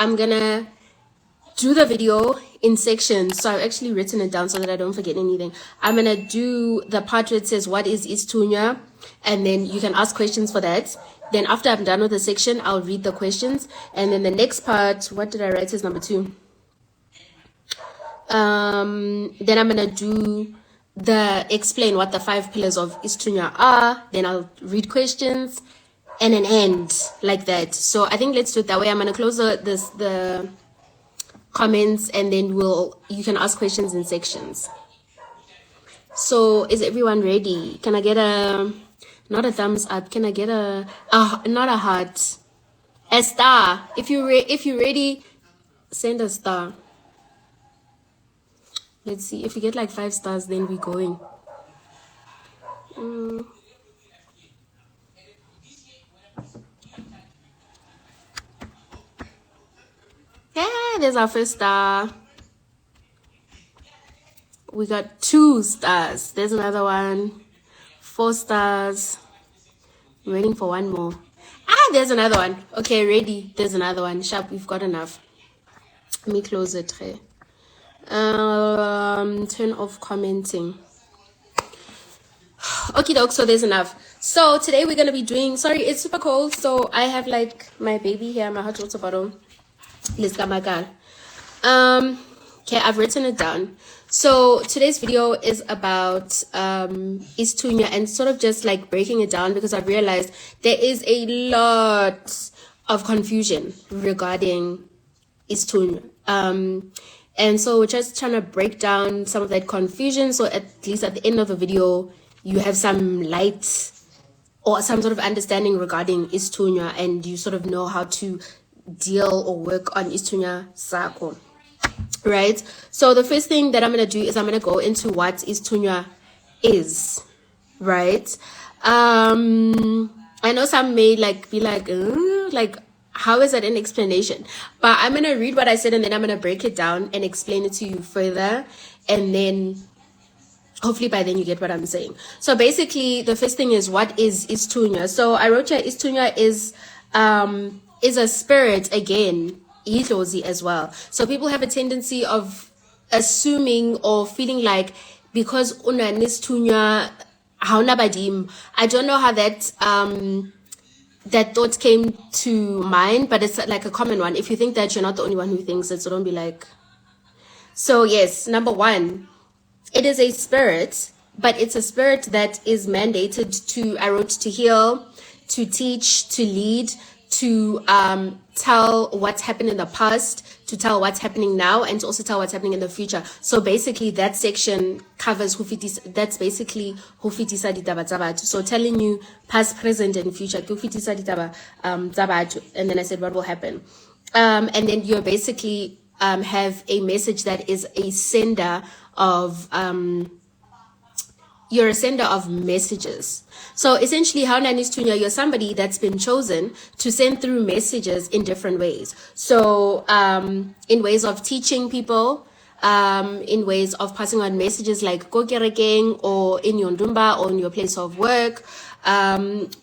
I'm gonna do the video in sections. So I've actually written it down so that I don't forget anything. I'm gonna do the part where it says what is Istunya, and then you can ask questions for that. Then after I'm done with the section, I'll read the questions, and then the next part, what did I write, is number 2. Then I'm gonna do the explain what the 5 pillars of Istunya are. Then I'll read questions and an end like that. So I think let's do it that way. I'm gonna close the comments, and then you can ask questions in sections. So is everyone ready? Can I get not a thumbs up? Can I get not a heart, a star? If you're ready, send a star. Let's see if we get like 5 stars, then we're going. Yeah, there's our first star. We got 2 stars. There's another one. 4 stars. I'm waiting for one more. There's another one. Okay, ready. There's another one. Sharp, we've got enough. Let me close it. Turn off commenting. Okay, doke, so there's enough. So today we're gonna be doing, sorry, it's super cold, so I have like my baby here, my hot water bottle. Let's go, my girl. Okay, I've written it down. So today's video is about Istunya, and sort of just like breaking it down, because I've realized there is a lot of confusion regarding Istunya. And so we're just trying to break down some of that confusion, so at least at the end of the video you have some light or some sort of understanding regarding Istunya, and you sort of know how to deal or work on Istunya Sako. Right? So the first thing that I'm going to do is I'm going to go into what Istunya is. Right? I know some may be like, how is that an explanation? But I'm going to read what I said, and then I'm going to break it down and explain it to you further. And then hopefully by then you get what I'm saying. So basically the first thing is, what is Istunya? So I wrote here, Istunya is a spirit, again, Idlozi as well. So people have a tendency of assuming or feeling like because una Istunya hauna badim. I don't know how that that thought came to mind, but it's like a common one. If you think that, you're not the only one who thinks it, so don't be like. So yes, number 1, it is a spirit, but it's a spirit that is mandated to, I wrote, to heal, to teach, to lead, to tell what's happened in the past, to tell what's happening now, and to also tell what's happening in the future. So basically that section covers that's basically hufitisa ditaba tsa batho. So telling you past, present, and future, hufitisa ditaba tsa batho. And then I said what will happen. And then you're basically have a message that is a sender of you're a sender of messages. So essentially, how Istunya, you're somebody that's been chosen to send through messages in different ways. So in ways of teaching people, in ways of passing on messages like go kerekeng, or in your ndumba, or in your place of work,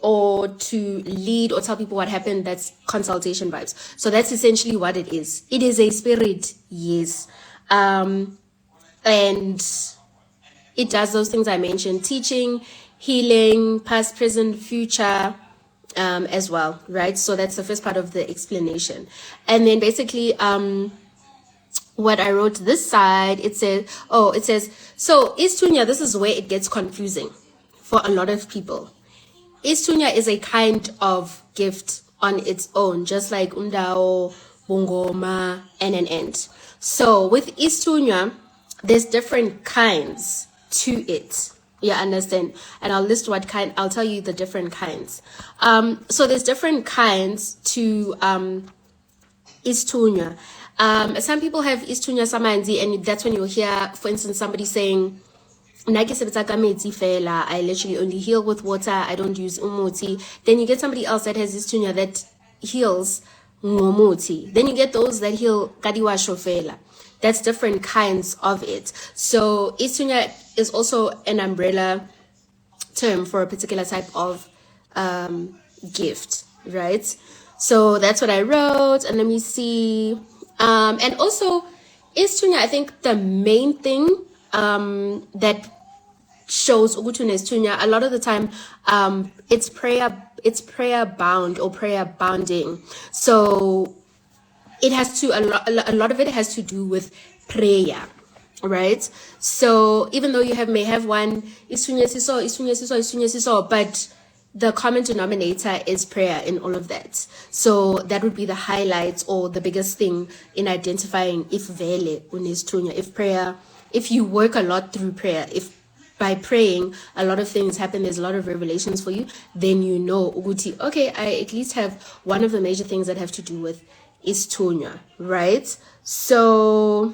or to lead or tell people what happened. That's consultation vibes. So that's essentially what it is. It is a spirit, yes. And it does those things I mentioned: teaching, healing, past, present, future, as well, right? So that's the first part of the explanation. And then basically, what I wrote this side, it says, so Istunya, this is where it gets confusing for a lot of people. Istunya is a kind of gift on its own, just like undao, bungoma, and an end. So with Istunya, there's different kinds to it. Yeah, understand? And I'll list what kind, I'll tell you the different kinds. So there's different kinds to Istunya. Some people have Istunya samanzi, and that's when you'll hear, for instance, somebody saying, I literally only heal with water, I don't use umuti. Then you get somebody else that has Istunya that heals ngomuti. Then you get those that heal kadiwa shofela. That's different kinds of it. So Istunya is also an umbrella term for a particular type of gift, right? So that's what I wrote. And let me see. And also, Istunia, I think the main thing that shows ukuthi unesithunywa a lot of the time it's prayer bound or prayer bounding. So it has to a lot of it has to do with prayer, right? So even though you may have one Istunia siso, but the common denominator is prayer in all of that. So that would be the highlights or the biggest thing in identifying if vele unesithunywa, if you work a lot through prayer, if by praying a lot of things happen, there's a lot of revelations for you, then you know ukuthi, okay, I at least have one of the major things that have to do with Istunia, right? So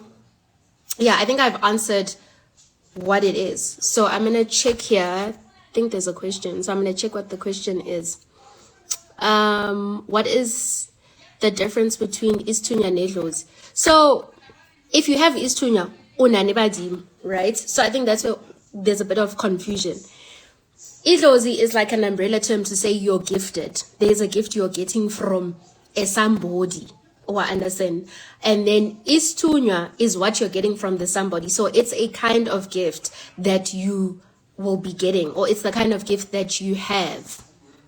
yeah, I think I've answered what it is. So I'm gonna check here. I think there's a question, so I'm gonna check what the question is. What is the difference between Istunia and Idlozi? So if you have Istunia, unani badim, right? So I think that's where there's a bit of confusion. Idlozi is like an umbrella term to say you're gifted. There's a gift you're getting from somebody, or understand. And then Istunya is what you're getting from the somebody. So it's a kind of gift that you will be getting, or it's the kind of gift that you have.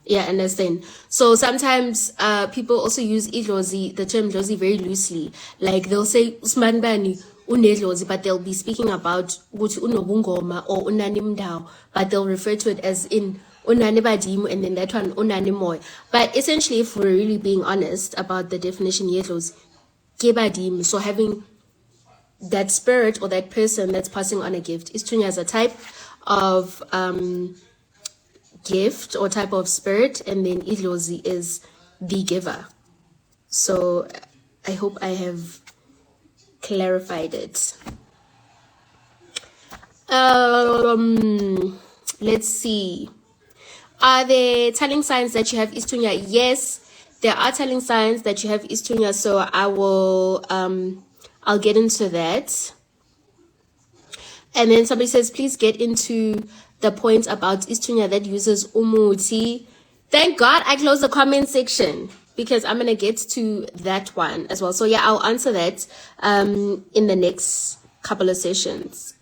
Yeah, understand. So sometimes people also use Idlozi, the term Idlozi, very loosely. Like they'll say Usman Bani unedlozi, but they'll be speaking about ukuthi unobungoma or unanimdao, but they'll refer to it as in unani badimu, and then that one unani moy. But essentially, if we're really being honest about the definition yedlozi, ke badimu, so having that spirit or that person that's passing on a gift. Istunya is a type of gift or type of spirit, and then Idlozi is the giver. So I hope I have clarified it. Let's see. Are there telling signs that you have Istunya? Yes, there are telling signs that you have Istunya. So I will I'll get into that. And then somebody says, please get into the point about Istunya that uses umuti. Thank God I closed the comment section, because I'm going to get to that one as well. So yeah, I'll answer that in the next couple of sections.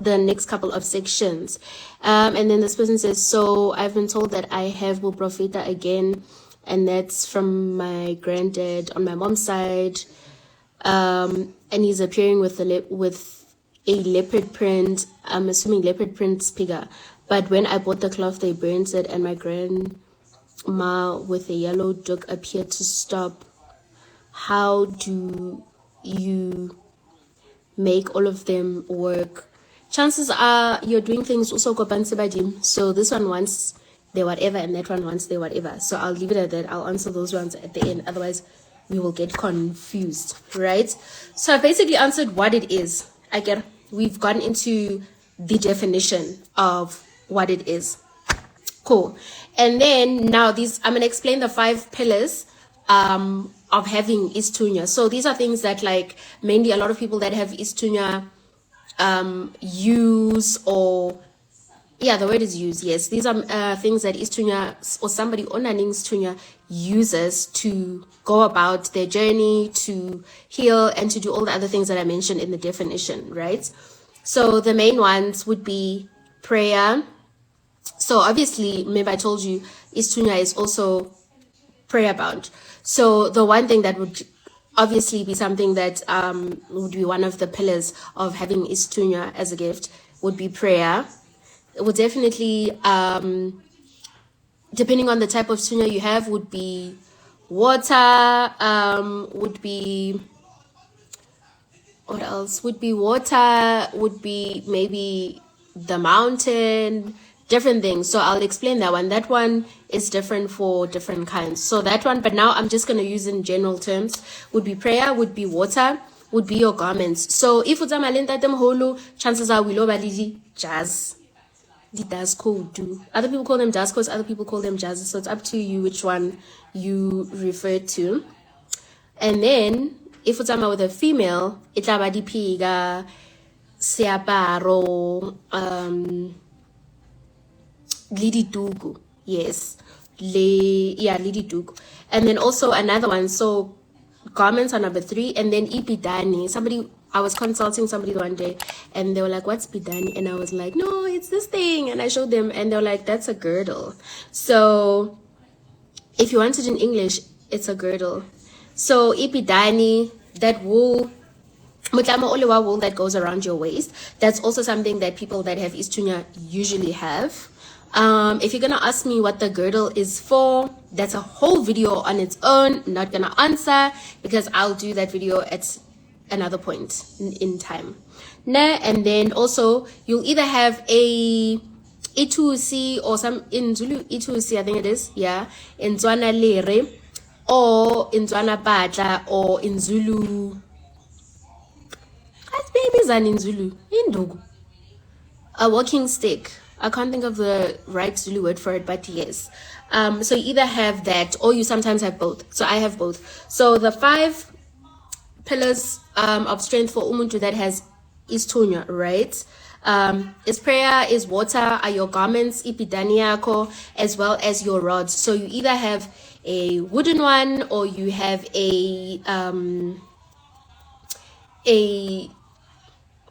And then this person says, so I've been told that I have Buprofita again, and that's from my granddad on my mom's side. And he's appearing with a leopard print. I'm assuming leopard print figure. But when I bought the cloth, they burnt it, and my grandma with a yellow dog appeared to stop. How do you make all of them work? Chances are you're doing things also kopansebadim. So this one wants their whatever, and that one wants their whatever. So I'll leave it at that. I'll answer those ones at the end. Otherwise, we will get confused, right? So I basically answered what it is. We've gone into the definition of what it is. Cool. And then now I'm going to explain the 5 pillars of having Istunya. So these are things that like mainly a lot of people that have Istunya use, or yeah, the word is use. Yes, these are things that Istunya or somebody onaning Istunya uses to go about their journey, to heal, and to do all the other things that I mentioned in the definition, right? So the main ones would be prayer. So obviously, maybe I told you, Istunya is also prayer bound. So the one thing that would obviously be something that would be one of the pillars of having Istunya as a gift would be prayer. It would definitely, depending on the type of Istunya you have, would be water, would be, what else? Would be water, would be maybe the mountain, different things. So I'll explain that one. That one is different for different kinds. So that one, but now I'm just going to use in general terms, would be prayer, would be water, would be your garments. So if it's a chances are we love jazz. The dance code do. Other people call them jazz codes, other people call them jazz. So it's up to you which one you refer to. And then if it's with a female, it's about the piga, seaparo, lidi dugu. Yes. Lidi dugu. And then also another one. So garments are number 3, and then ibidani. I was consulting somebody one day, and they were like, "What's bidani?" And I was like, "No, it's this thing." And I showed them, and they were like, "That's a girdle." So if you want it in English, it's a girdle. So ibidani, that wool, mutlama olewa wool that goes around your waist. That's also something that people that have Istunia usually have. If you're gonna ask me what the girdle is for, that's a whole video on its own. Not gonna answer because I'll do that video at another point in time. And then also you'll either have a Itusi or some in Zulu Itusi, I think it is, yeah, in Tswana lere, or in Tswana batla, or in Zulu. What babies are in Zulu? Indugu. A walking stick. I can't think of the right Zulu word for it, but yes. So you either have that or you sometimes have both. So I have both. So the 5 pillars of strength for umuntu that has Isithunywa, right? Is prayer, is water, are your garments, ibidani yako, as well as your rods. So you either have a wooden one or you have a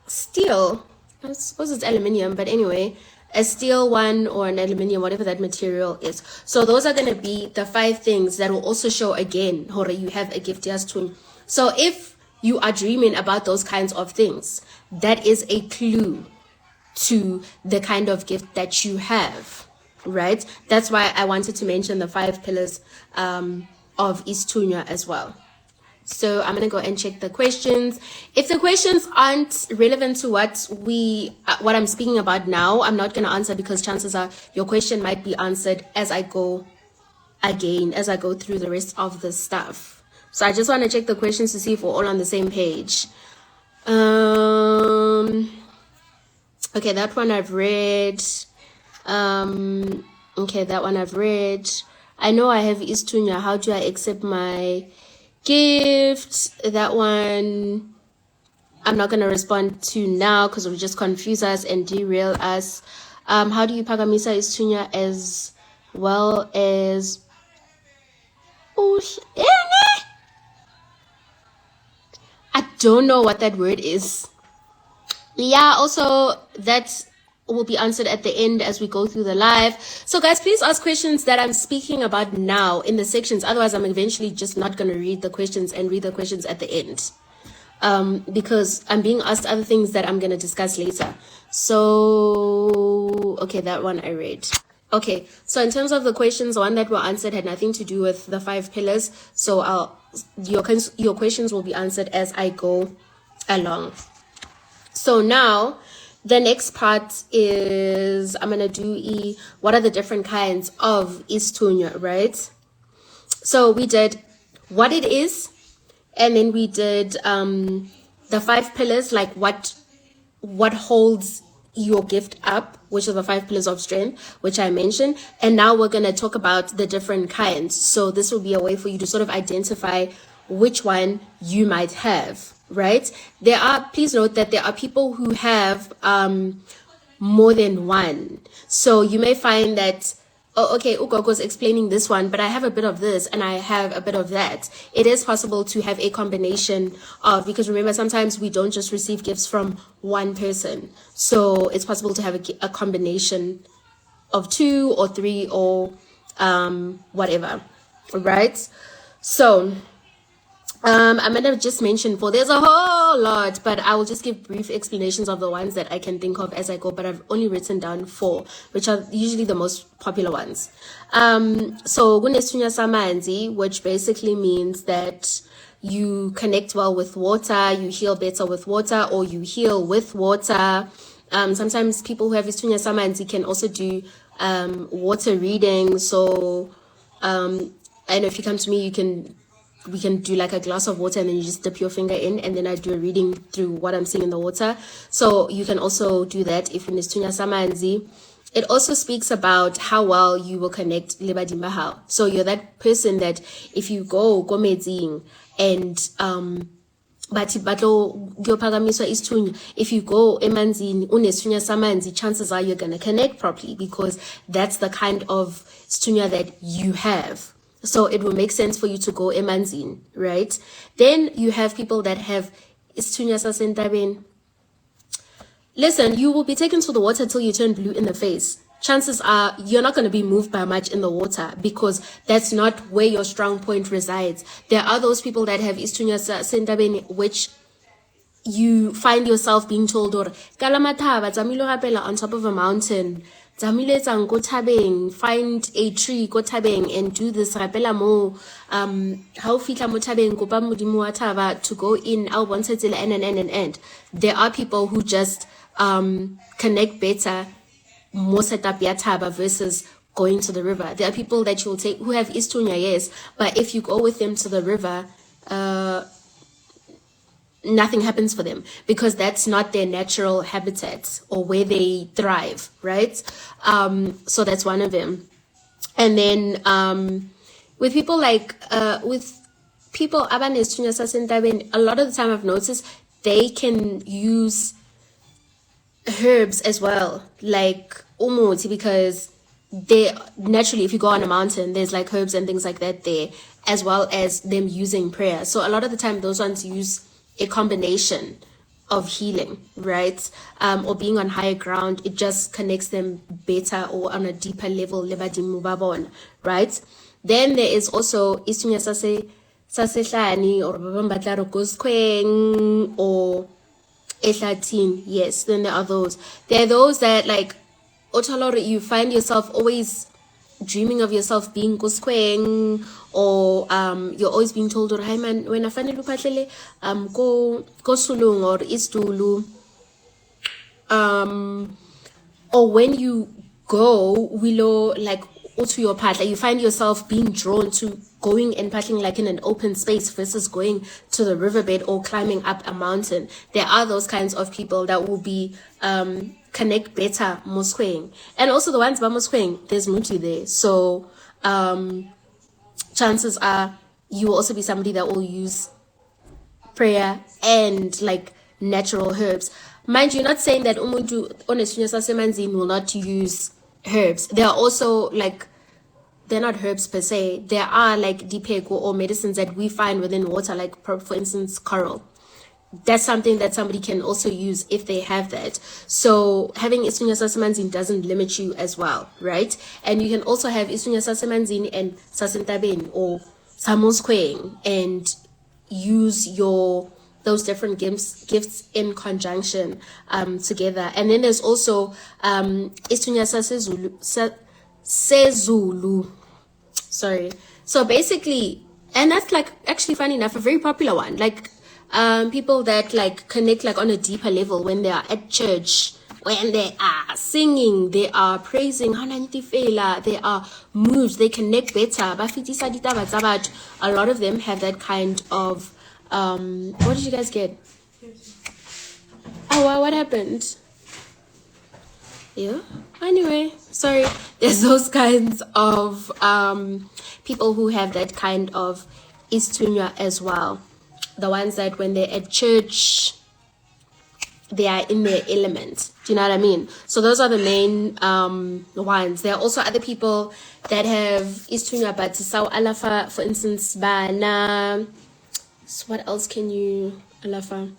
steel. I suppose it's aluminium, but anyway, a steel one or an aluminium, whatever that material is. So those are going to be the 5 things that will also show again, hore, you have a gift twin. So if you are dreaming about those kinds of things, that is a clue to the kind of gift that you have, right? That's why I wanted to mention the 5 pillars of Isithunywa as well. So I'm gonna go and check the questions. If the questions aren't relevant to what I'm speaking about now, I'm not gonna answer, because chances are your question might be answered as I go through the rest of the stuff. So I just want to check the questions to see if we're all on the same page. Okay, that one I've read. Okay, that one I've read. I know I have Istunia. How do I accept my gift? That one I'm not going to respond to now because it will just confuse us and derail us. How do you pagamisa Istunia as well as... I don't know what that word is. Yeah, also that will be answered at the end as we go through the live. So guys, please ask questions that I'm speaking about now in the sections. Otherwise, I'm eventually just not going to read the questions and read the questions at the end. Because I'm being asked other things that I'm going to discuss later. So, okay, that one I read. Okay, so in terms of the questions, the one that were answered had nothing to do with the 5 pillars. So your questions will be answered as I go along. So now the next part is I'm going to do what are the different kinds of Isithunywa, right? So we did what it is, and then we did the 5 pillars, like what holds your gift up, which are the 5 pillars of strength, which I mentioned. And now we're going to talk about the different kinds. So this will be a way for you to sort of identify which one you might have, right? Please note that there are people who have more than one. So you may find that, oh, okay, Gogo's explaining this one, but I have a bit of this and I have a bit of that. It is possible to have a combination of, because remember, sometimes we don't just receive gifts from one person. So it's possible to have a combination of 2 or 3 or whatever, right? So I'm going to just mention there's a whole lot, but I will just give brief explanations of the ones that I can think of as I go, but I've only written down 4, which are usually the most popular ones. So kunesithunywa samanzi, which basically means that you connect well with water, you heal better with water, or you heal with water. Sometimes people who have isithunywa samanzi can also do water reading. So I know if you come to me, we can do like a glass of water and then you just dip your finger in, and then I do a reading through what I'm seeing in the water. So you can also do that if you're in Isithunywa samanzi. It also speaks about how well you will connect lebadimbahao. So you're that person that if you go medzing and if you go emanzini unesithunywa samanzi, chances are you're going to connect properly, because that's the kind of isithunywa that you have. So it will make sense for you to go emanzini, right? Then you have people that have Isithunywa sasentabeni. Listen, you will be taken to the water till you turn blue in the face. Chances are you're not going to be moved by much in the water because that's not where your strong point resides. There are those people that have Isithunywa sasentabeni, which you find yourself being told, or Kalamataba, Zamilo Rapela on top of a mountain. Zamile go tabeng, find a tree, go tabeng, and do this rapela mo. How fitla mo tabeng, go pa modimo wa taba to go in, I'll want to tell and. There are people who just connect better, more setup ya taba versus going to the river. There are people that you'll take who have Istunia, yes, but if you go with them to the river, nothing happens for them because that's not their natural habitat or where they thrive, right? So that's one of them. And then with people like with people a lot of the time I've noticed they can use herbs as well, like umuti, because they naturally, if you go on a mountain, there's like herbs and things like that there, as well as them using prayer. So a lot of the time those ones use a combination of healing, right? Or being on higher ground, it just connects them better or on a deeper level, right? Then there is also Istunia sasehlani or babambatla rogoskweng or ehlatin. Yes, then there are those. There are those that like Otolore, you find yourself always dreaming of yourself being kuskweng, or you're always being told, or hi man, when I find go sulung or istulu, or when you go willow like to your path, like you find yourself being drawn to going and paddling like in an open space versus going to the riverbed or climbing up a mountain. There are those kinds of people that will be connect better moskweng, and also the ones by moskweng, there's muti there, so chances are you will also be somebody that will use prayer and like natural herbs. Mind you, not saying that umuntu onesithunywa sasemanzini will not use herbs. There are also like, they're not herbs per se, there are like dipeko or medicines that we find within water, like for instance coral. That's something that somebody can also use if they have that. So having Isitunya sasemanzini doesn't limit you as well, right? And you can also have Isitunya sasemanzini and sasentabeni or samoskweng and use those different gifts in conjunction together. And then there's also Isitunya sezulu. Sorry. So basically, and that's like actually funny enough a very popular one. Like people that like connect like on a deeper level when they are at church, when they are singing, they are praising, they are moved, they connect better. A lot of them have that kind of what did you guys get? Oh wow, what happened? Yeah, anyway, sorry. There's those kinds of people who have that kind of Isitunya as well. The ones that when they're at church, they are in their element. Do you know what I mean? So those are the main ones. There are also other people that have Isitunya but Tisau Alafa, for instance, Bana. So what else can you Alafa?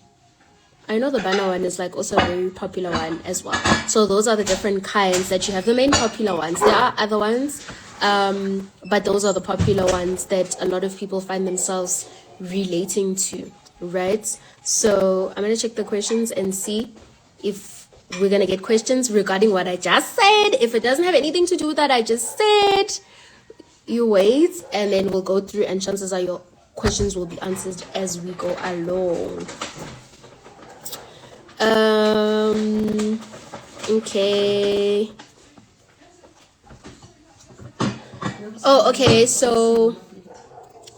I know the Bana one is like also a very popular one as well. So those are the different kinds that you have. The main popular ones. There are other ones, but those are the popular ones that a lot of people find themselves relating to, right? So I'm going to check the questions and see if we're going to get questions regarding what I just said. If it doesn't have anything to do with that I just said, you wait, and then we'll go through, and chances are your questions will be answered as we go along. Okay. Oh, okay. So,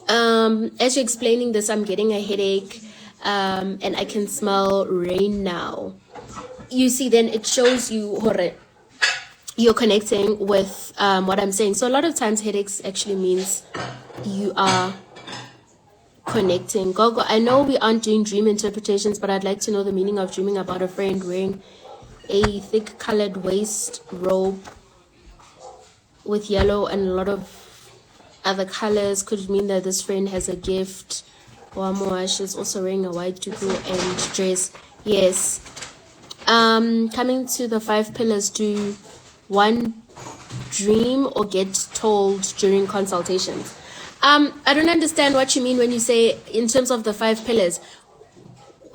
as you're explaining this, I'm getting a headache, and I can smell rain now. You see, then it shows you you're connecting with what I'm saying. So a lot of times headaches actually means you are connecting. Gogo, I know we aren't doing dream interpretations, but I'd like to know the meaning of dreaming about a friend wearing a thick colored waist robe with yellow and a lot of other colors? Could it mean that this friend has a gift? Wamoa, she's also wearing a white tutu and dress. Yes. Coming to the 5 pillars, do one dream or get told during consultations? I don't understand what you mean when you say in terms of the 5 pillars.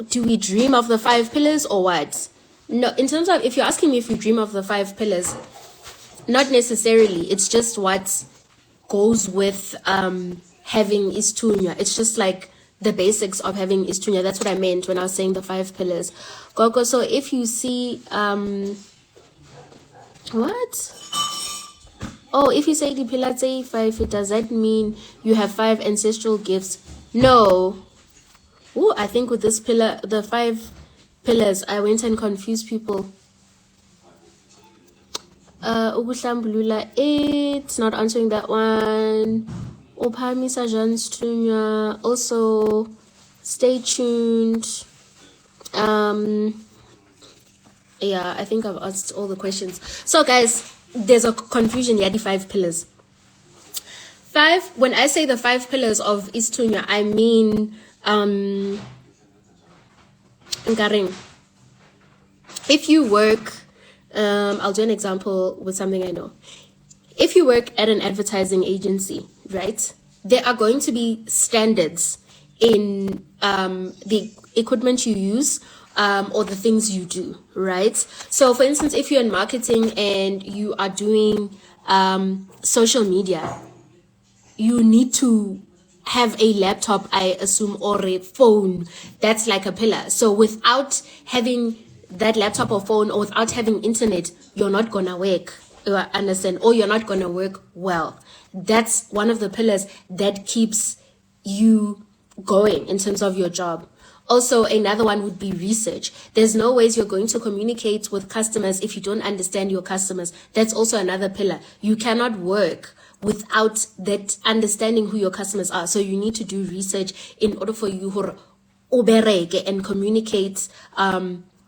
Do we dream of the 5 pillars or what? No, in terms of, if you're asking me if you dream of the 5 pillars, not necessarily. It's just what goes with having Istunia. It's just like the basics of having Istunia. That's what I meant when I was saying the 5 pillars. Gogo, so if you see what? Oh, if you say the Pilatei 5, does that mean you have 5 ancestral gifts? No. Oh, I think with this pillar, the 5 pillars, I went and confused people. It's not answering that one. Ophamisa Jan Istunya. Also, stay tuned. Yeah, I think I've asked all the questions. So guys, there's a confusion here, the 5 pillars. 5, when I say the 5 pillars of Istunya, I mean Nkaring. If you work, I'll do an example with something I know. If you work at an advertising agency, right, there are going to be standards in the equipment you use, or the things you do, right? So for instance, if you're in marketing and you are doing social media, you need to have a laptop, I assume, or a phone. That's like a pillar. So without having that laptop or phone, or without having internet, you're not gonna work, understand, or you're not gonna work well. That's one of the pillars that keeps you going in terms of your job. Also, another one would be research. There's no ways you're going to communicate with customers if you don't understand your customers. That's also another pillar. You cannot work without that understanding who your customers are. So you need to do research in order for you to obereke and communicate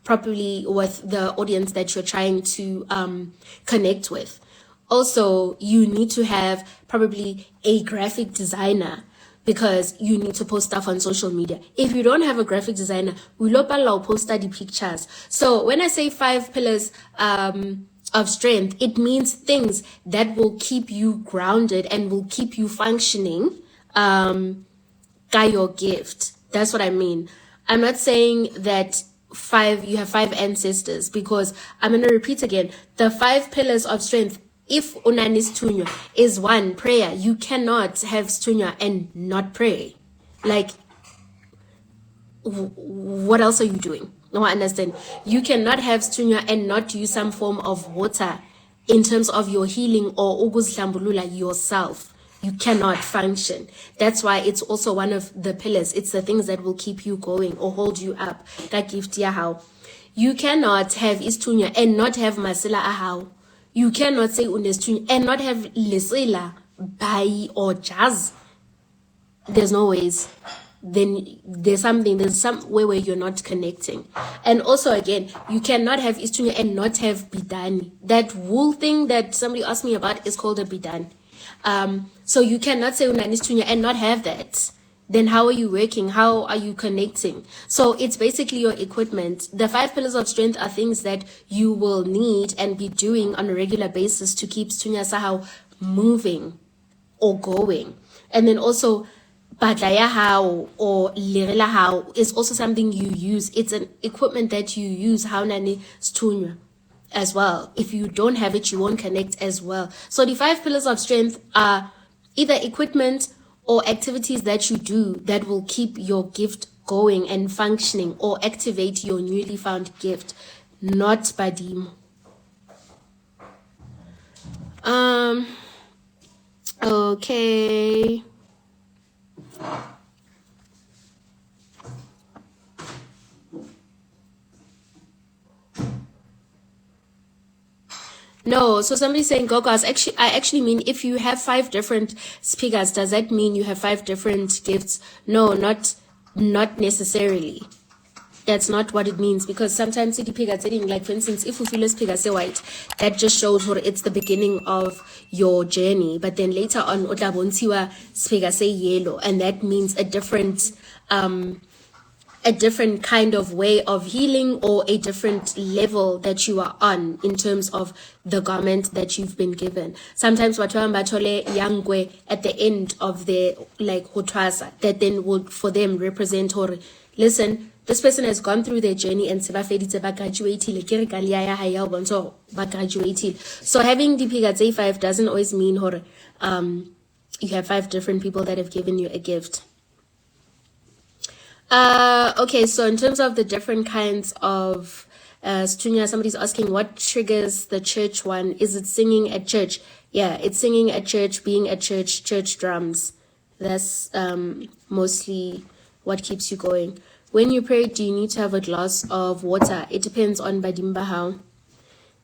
properly with the audience that you're trying to connect with. Also, you need to have probably a graphic designer, because you need to post stuff on social media. If you don't have a graphic designer, we will post the pictures. So when I say 5 pillars of strength, it means things that will keep you grounded and will keep you functioning by your gift. That's what I mean. I'm not saying that you have 5 ancestors, because I'm going to repeat again, the 5 pillars of strength. If unani sithunywa is 1, prayer, you cannot have sithunywa and not pray. Like, what else are you doing? No, I understand. You cannot have sithunywa and not use some form of water in terms of your healing or ukuzhlambulula yourself. You cannot function. That's why it's also one of the pillars. It's the things that will keep you going or hold you up. That gift how. You cannot have Istunia and not have masila ahau. You cannot say unestunya and not have lesela, bai, or jazz. There's no ways. Then there's some way where you're not connecting. And also again, you cannot have Istunya and not have bidani. That wool thing that somebody asked me about is called a bidani. So you cannot say unani Istunya and not have that. Then how are you working? How are you connecting? So it's basically your equipment. The 5 pillars of strength are things that you will need and be doing on a regular basis to keep Istunya Sahau moving or going. And then also, Badlaya how or Lirela how is also something you use. It's an equipment that you use, how nani Istunya as well. If you don't have it, you won't connect as well. So the 5 pillars of strength are either equipment or activities that you do that will keep your gift going and functioning or activate your newly found gift, not badimo. Okay. No, so somebody's saying, Gogo, I actually mean, if you have 5 different speakers, does that mean you have 5 different gifts? No, not necessarily. That's not what it means, because sometimes like for instance, if you feel as white, that just shows what it's the beginning of your journey. But then later on, yellow, and that means a different kind of way of healing, or a different level that you are on in terms of the garment that you've been given. Sometimes batole yangwe at the end of their like hotwasa, that then would for them represent or listen, this person has gone through their journey and ba graduated. So having the 5 doesn't always mean you have 5 different people that have given you a gift. Okay, so in terms of the different kinds of sithunywa, somebody's asking what triggers the church one. Is it singing at church? Yeah, it's singing at church, being at church, church drums. That's mostly what keeps you going. When you pray, do you need to have a glass of water? It depends on badimba how.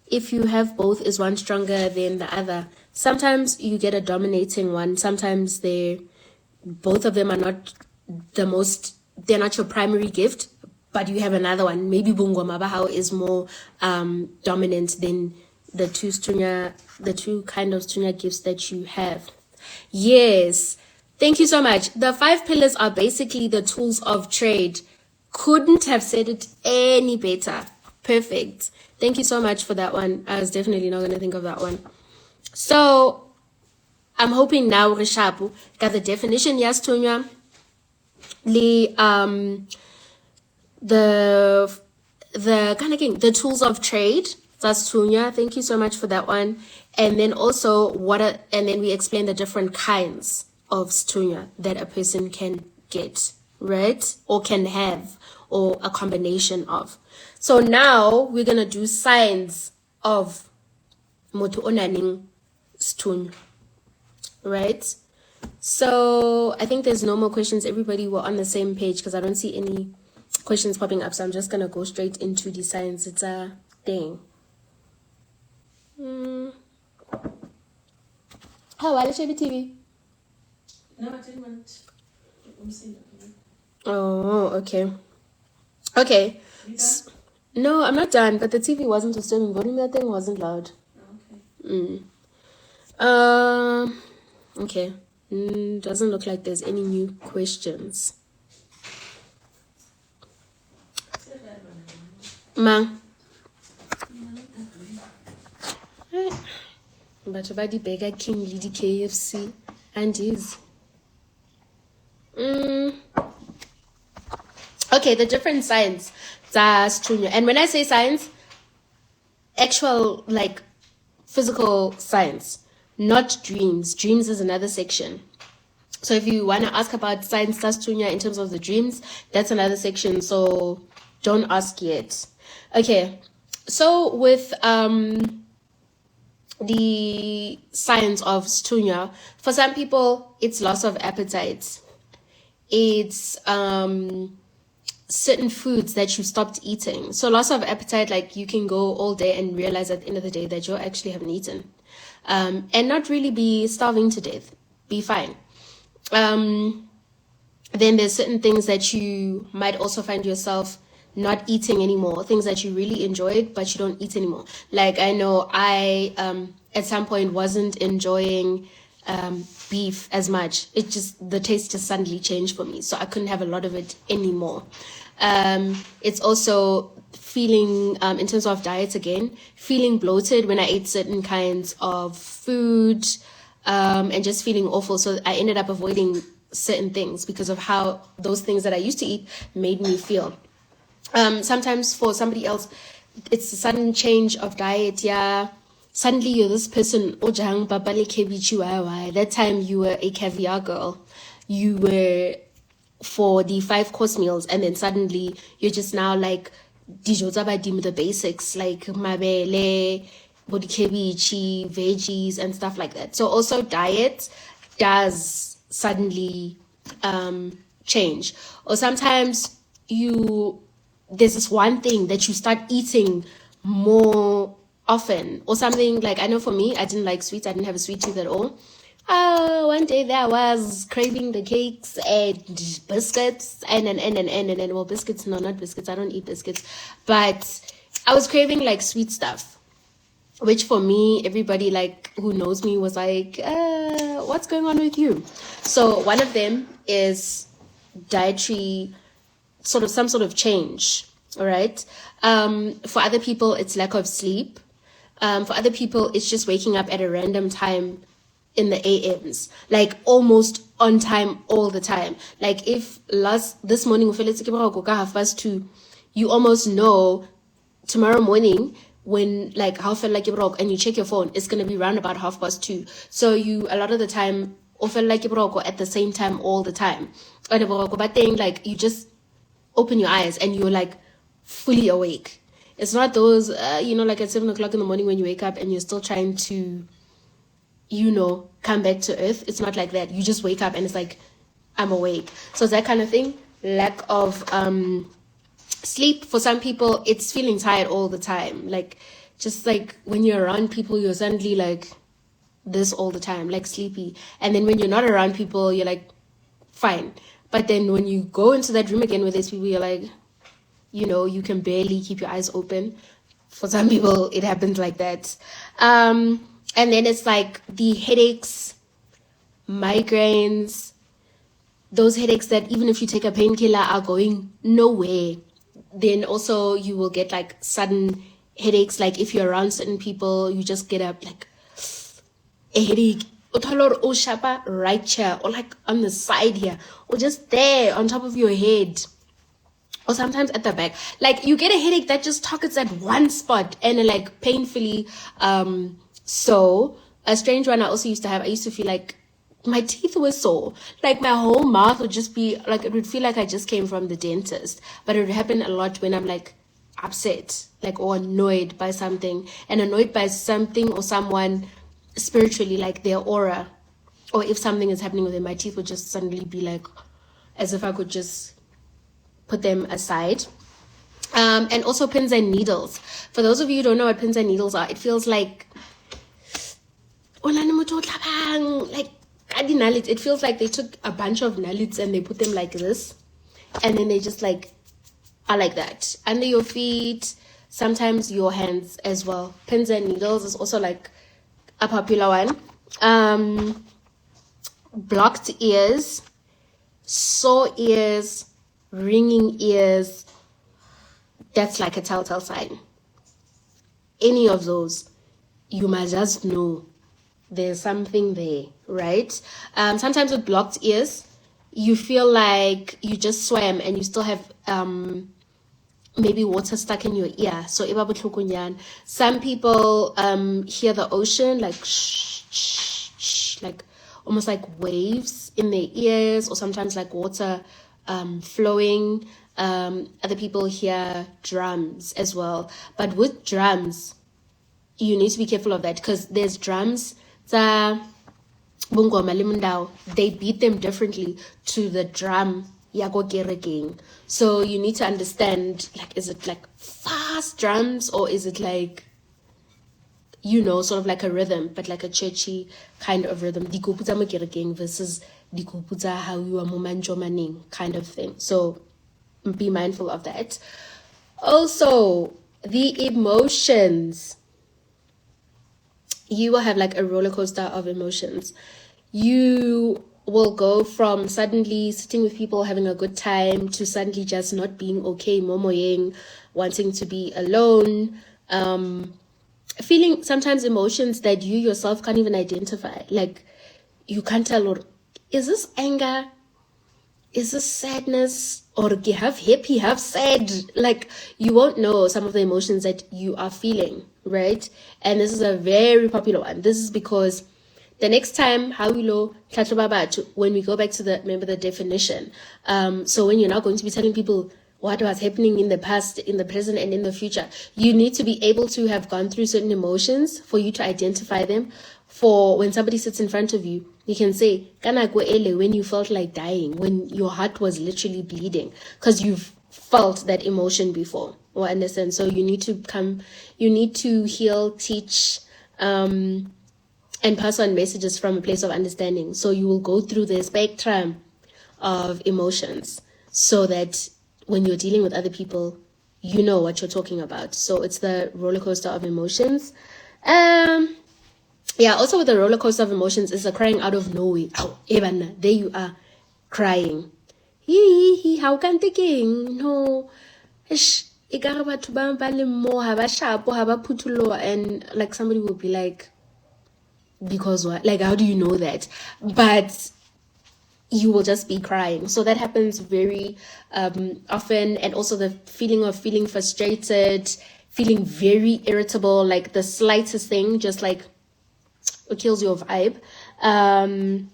If you have both, is one stronger than the other? Sometimes you get a dominating one. Sometimes both of them are not they're not your primary gift, but you have another one. Maybe Bungoma Bahao is more dominant than the two kind of sithunywa gifts that you have. Yes, thank you so much. The 5 pillars are basically the tools of trade. Couldn't have said it any better. Perfect. Thank you so much for that one. I was definitely not going to think of that one. So I'm hoping now Rishapu got the definition. Yes, sithunywa. The tools of trade, that's sithunywa. Thank you so much for that one. And then also and then we explain the different kinds of sithunywa that a person can get, right? Or can have, or a combination of. So now we're gonna do signs of motu onaning sithunywa, right? So I think there's no more questions. Everybody were on the same page, because I don't see any questions popping up. So I'm just going to go straight into the science. It's a thing. How are you, TV? No, I didn't want. I'm seeing it. Oh, okay. Okay. No, I'm not done, but the TV wasn't disturbing. Volume thing wasn't loud. Oh, okay. Okay. Doesn't look like there's any new questions. Ma. But about the Burger King, Lady KFC, and his. Okay, the different signs. And when I say signs, actual like physical signs. Not dreams. Dreams is another section. So if you want to ask about signs sithunywa in terms of the dreams, that's another section. So don't ask yet. Okay. So with the signs of sithunywa, for some people it's loss of appetite. It's certain foods that you stopped eating. So loss of appetite, like you can go all day and realize at the end of the day that you actually haven't eaten. And not really be starving to death, be fine. Then there's certain things that you might also find yourself not eating anymore, things that you really enjoyed, but you don't eat anymore. Like I know I, at some point wasn't enjoying beef as much. The taste just suddenly changed for me. So I couldn't have a lot of it anymore. It's also feeling, in terms of diets again, feeling bloated when I ate certain kinds of food, and just feeling awful. So I ended up avoiding certain things because of how those things that I used to eat made me feel. Sometimes for somebody else, it's a sudden change of diet. Yeah. Suddenly you're this person, that time you were a caviar girl. You were for the 5-course meals, and then suddenly you're just now like the basics, like mabele, bodikebichi, veggies and stuff like that. So also diet does suddenly change. Or sometimes there's this one thing that you start eating more often, or something. Like I know for me, I didn't like sweets. I didn't have a sweet tooth at all. One day there I was craving the cakes and biscuits and well, biscuits, no, not biscuits. I don't eat biscuits, but I was craving like sweet stuff, which for me, everybody like who knows me was like, what's going on with you? So one of them is dietary, some sort of change. All right. For other people, it's lack of sleep. For other people, it's just waking up at a random time in the AMs, like almost on time all the time. Like if this morning we feel 2:30, you almost know tomorrow morning when like how feel like and you check your phone, it's gonna be around about 2:30. So you a lot of the time feel like at the same time all the time. But then like you just open your eyes and you're like fully awake. It's not those like at 7:00 in the morning when you wake up and you're still trying to come back to earth. It's not like that. You just wake up and it's like, I'm awake. So it's that kind of thing. Lack of sleep. For some people, it's feeling tired all the time. Like, just like when you're around people, you're suddenly like this all the time, like sleepy. And then when you're not around people, you're like, fine. But then when you go into that room again with these people, you're like, you can barely keep your eyes open. For some people, it happens like that. And then it's like the headaches, migraines, those headaches that even if you take a painkiller are going nowhere. Then also you will get like sudden headaches. Like if you're around certain people, you just get up like a headache. Or shapa right here, or like on the side here, or just there on top of your head. Or sometimes at the back. Like you get a headache that just targets at one spot and like painfully. So a strange one I also used to have, I used to feel like my teeth were sore. Like my whole mouth would just be like, it would feel like I just came from the dentist. But it would happen a lot when I'm like upset, like, or annoyed by something, and annoyed by something or someone spiritually, like their aura. Or if something is happening with them, my teeth would just suddenly be like, as if I could just put them aside. And also pins and needles. For those of you who don't know what pins and needles are, it feels like it feels like they took a bunch of nullets and they put them like this, and then they just like are like that under your feet, sometimes your hands as well. Pins and needles is also like a popular one. Blocked ears, sore ears, ringing ears, that's like a telltale sign. Any of those, you must just know there's something there, right? Sometimes with blocked ears, you feel like you just swam and you still have maybe water stuck in your ear. So some people hear the ocean like shh, shh, shh, like almost like waves in their ears, or sometimes like water flowing. Other people hear drums as well. But with drums, you need to be careful of that, because there's drums that they beat them differently to the drum yago kerekeng. So you need to understand, like, is it like fast drums, or is it like, sort of like a rhythm, but like a churchy kind of rhythm, dikupu tsa mo kerekeng versus dikupu tsa hauiwa mo manjomaneng kind of thing. So be mindful of that. Also, the emotions. You will have like a roller coaster of emotions. You will go from suddenly sitting with people having a good time to suddenly just not being okay, momoying, wanting to be alone, feeling sometimes emotions that you yourself can't even identify. Like you can't tell, or is this anger? Is this sadness? Or you have happy, have sad? Like you won't know some of the emotions that you are feeling, right? And this is a very popular one. This is because the next time, when we go back to remember the definition. So when you're now going to be telling people what was happening in the past, in the present, and in the future, you need to be able to have gone through certain emotions for you to identify them. For when somebody sits in front of you, you can say, "Kana go ele," when you felt like dying, when your heart was literally bleeding, because you've felt that emotion before. Or understand? So you need to heal, teach, and and pass on messages from a place of understanding. So you will go through the spectrum of emotions so that when you're dealing with other people, you know what you're talking about. So it's the roller coaster of emotions. Yeah, also with the roller coaster of emotions is the crying out of nowhere. Oh, Ebana, there you are crying. How can thinking? No. And like somebody will be like, because what? Like, how do you know that? But you will just be crying. So that happens very often. And also the feeling of feeling frustrated, feeling very irritable, like the slightest thing just like it kills your vibe. And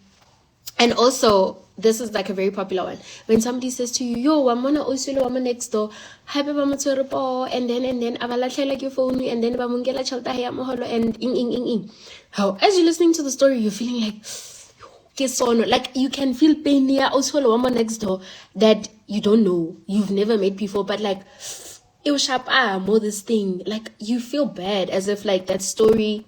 also, this is like a very popular one. When somebody says to you, yo, I'm next door, and then like your phone, and then and how as you're listening to the story, you're feeling like you can feel pain here also next door that you don't know, you've never met before, but like it was sharp more this thing, like you feel bad as if like that story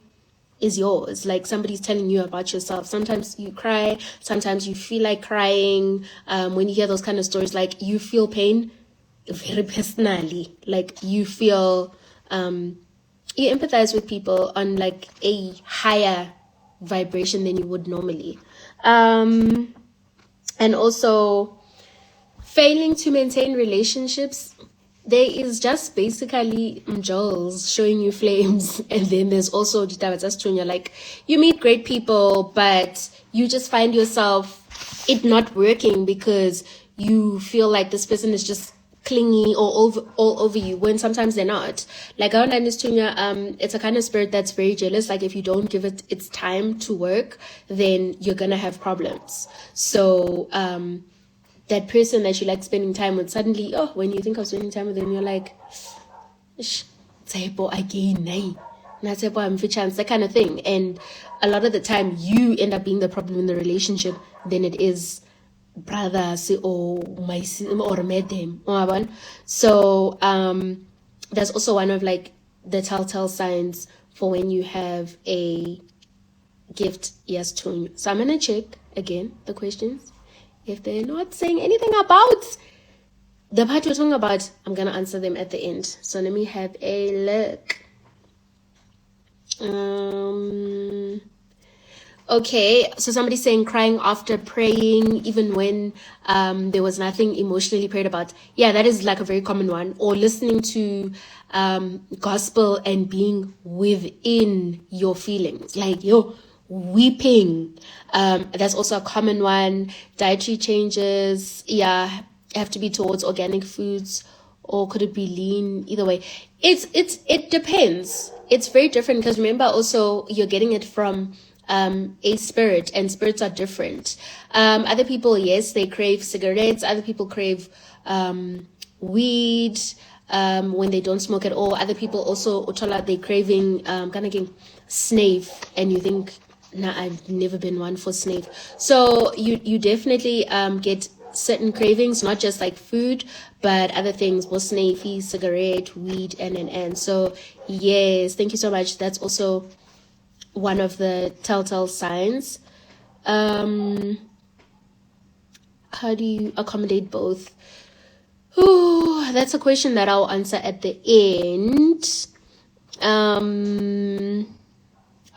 is yours, like somebody's telling you about yourself. Sometimes you cry, sometimes you feel like crying. When you hear those kind of stories, like you feel pain very personally, like you feel you empathize with people on like a higher vibration than you would normally. And also failing to maintain relationships, there is just basically Joels showing you flames, and then there's also Istunia, like you meet great people, but you just find yourself it not working because you feel like this person is just clingy all over you when sometimes they're not. Like around Istunia, it's a kind of spirit that's very jealous. Like if you don't give it its time to work, then you're gonna have problems. So that person that you like spending time with, suddenly, when you think of spending time with them, you're like, again, that kind of thing. And a lot of the time, you end up being the problem in the relationship than it is brother or my or madam. So that's also one of like the telltale signs for when you have a gift yes to. So I'm gonna check again the questions. If they're not saying anything about the part we're talking about, I'm going to answer them at the end. So let me have a look. Okay, so somebody's saying crying after praying, even when there was nothing emotionally prayed about. Yeah, that is like a very common one. Or listening to gospel and being within your feelings. Like, weeping. That's also a common one. Dietary changes, have to be towards organic foods, or could it be lean? Either way, it depends. It's very different because remember also you're getting it from a spirit, and spirits are different. Other people, yes, they crave cigarettes. Other people crave weed when they don't smoke at all. Other people also they craving snave, and you think, nah, I've never been one for snake. So you definitely get certain cravings, not just like food, but other things, both snafey, cigarette, weed, and. So yes, thank you so much. That's also one of the telltale signs. How do you accommodate both? Ooh, that's a question that I'll answer at the end.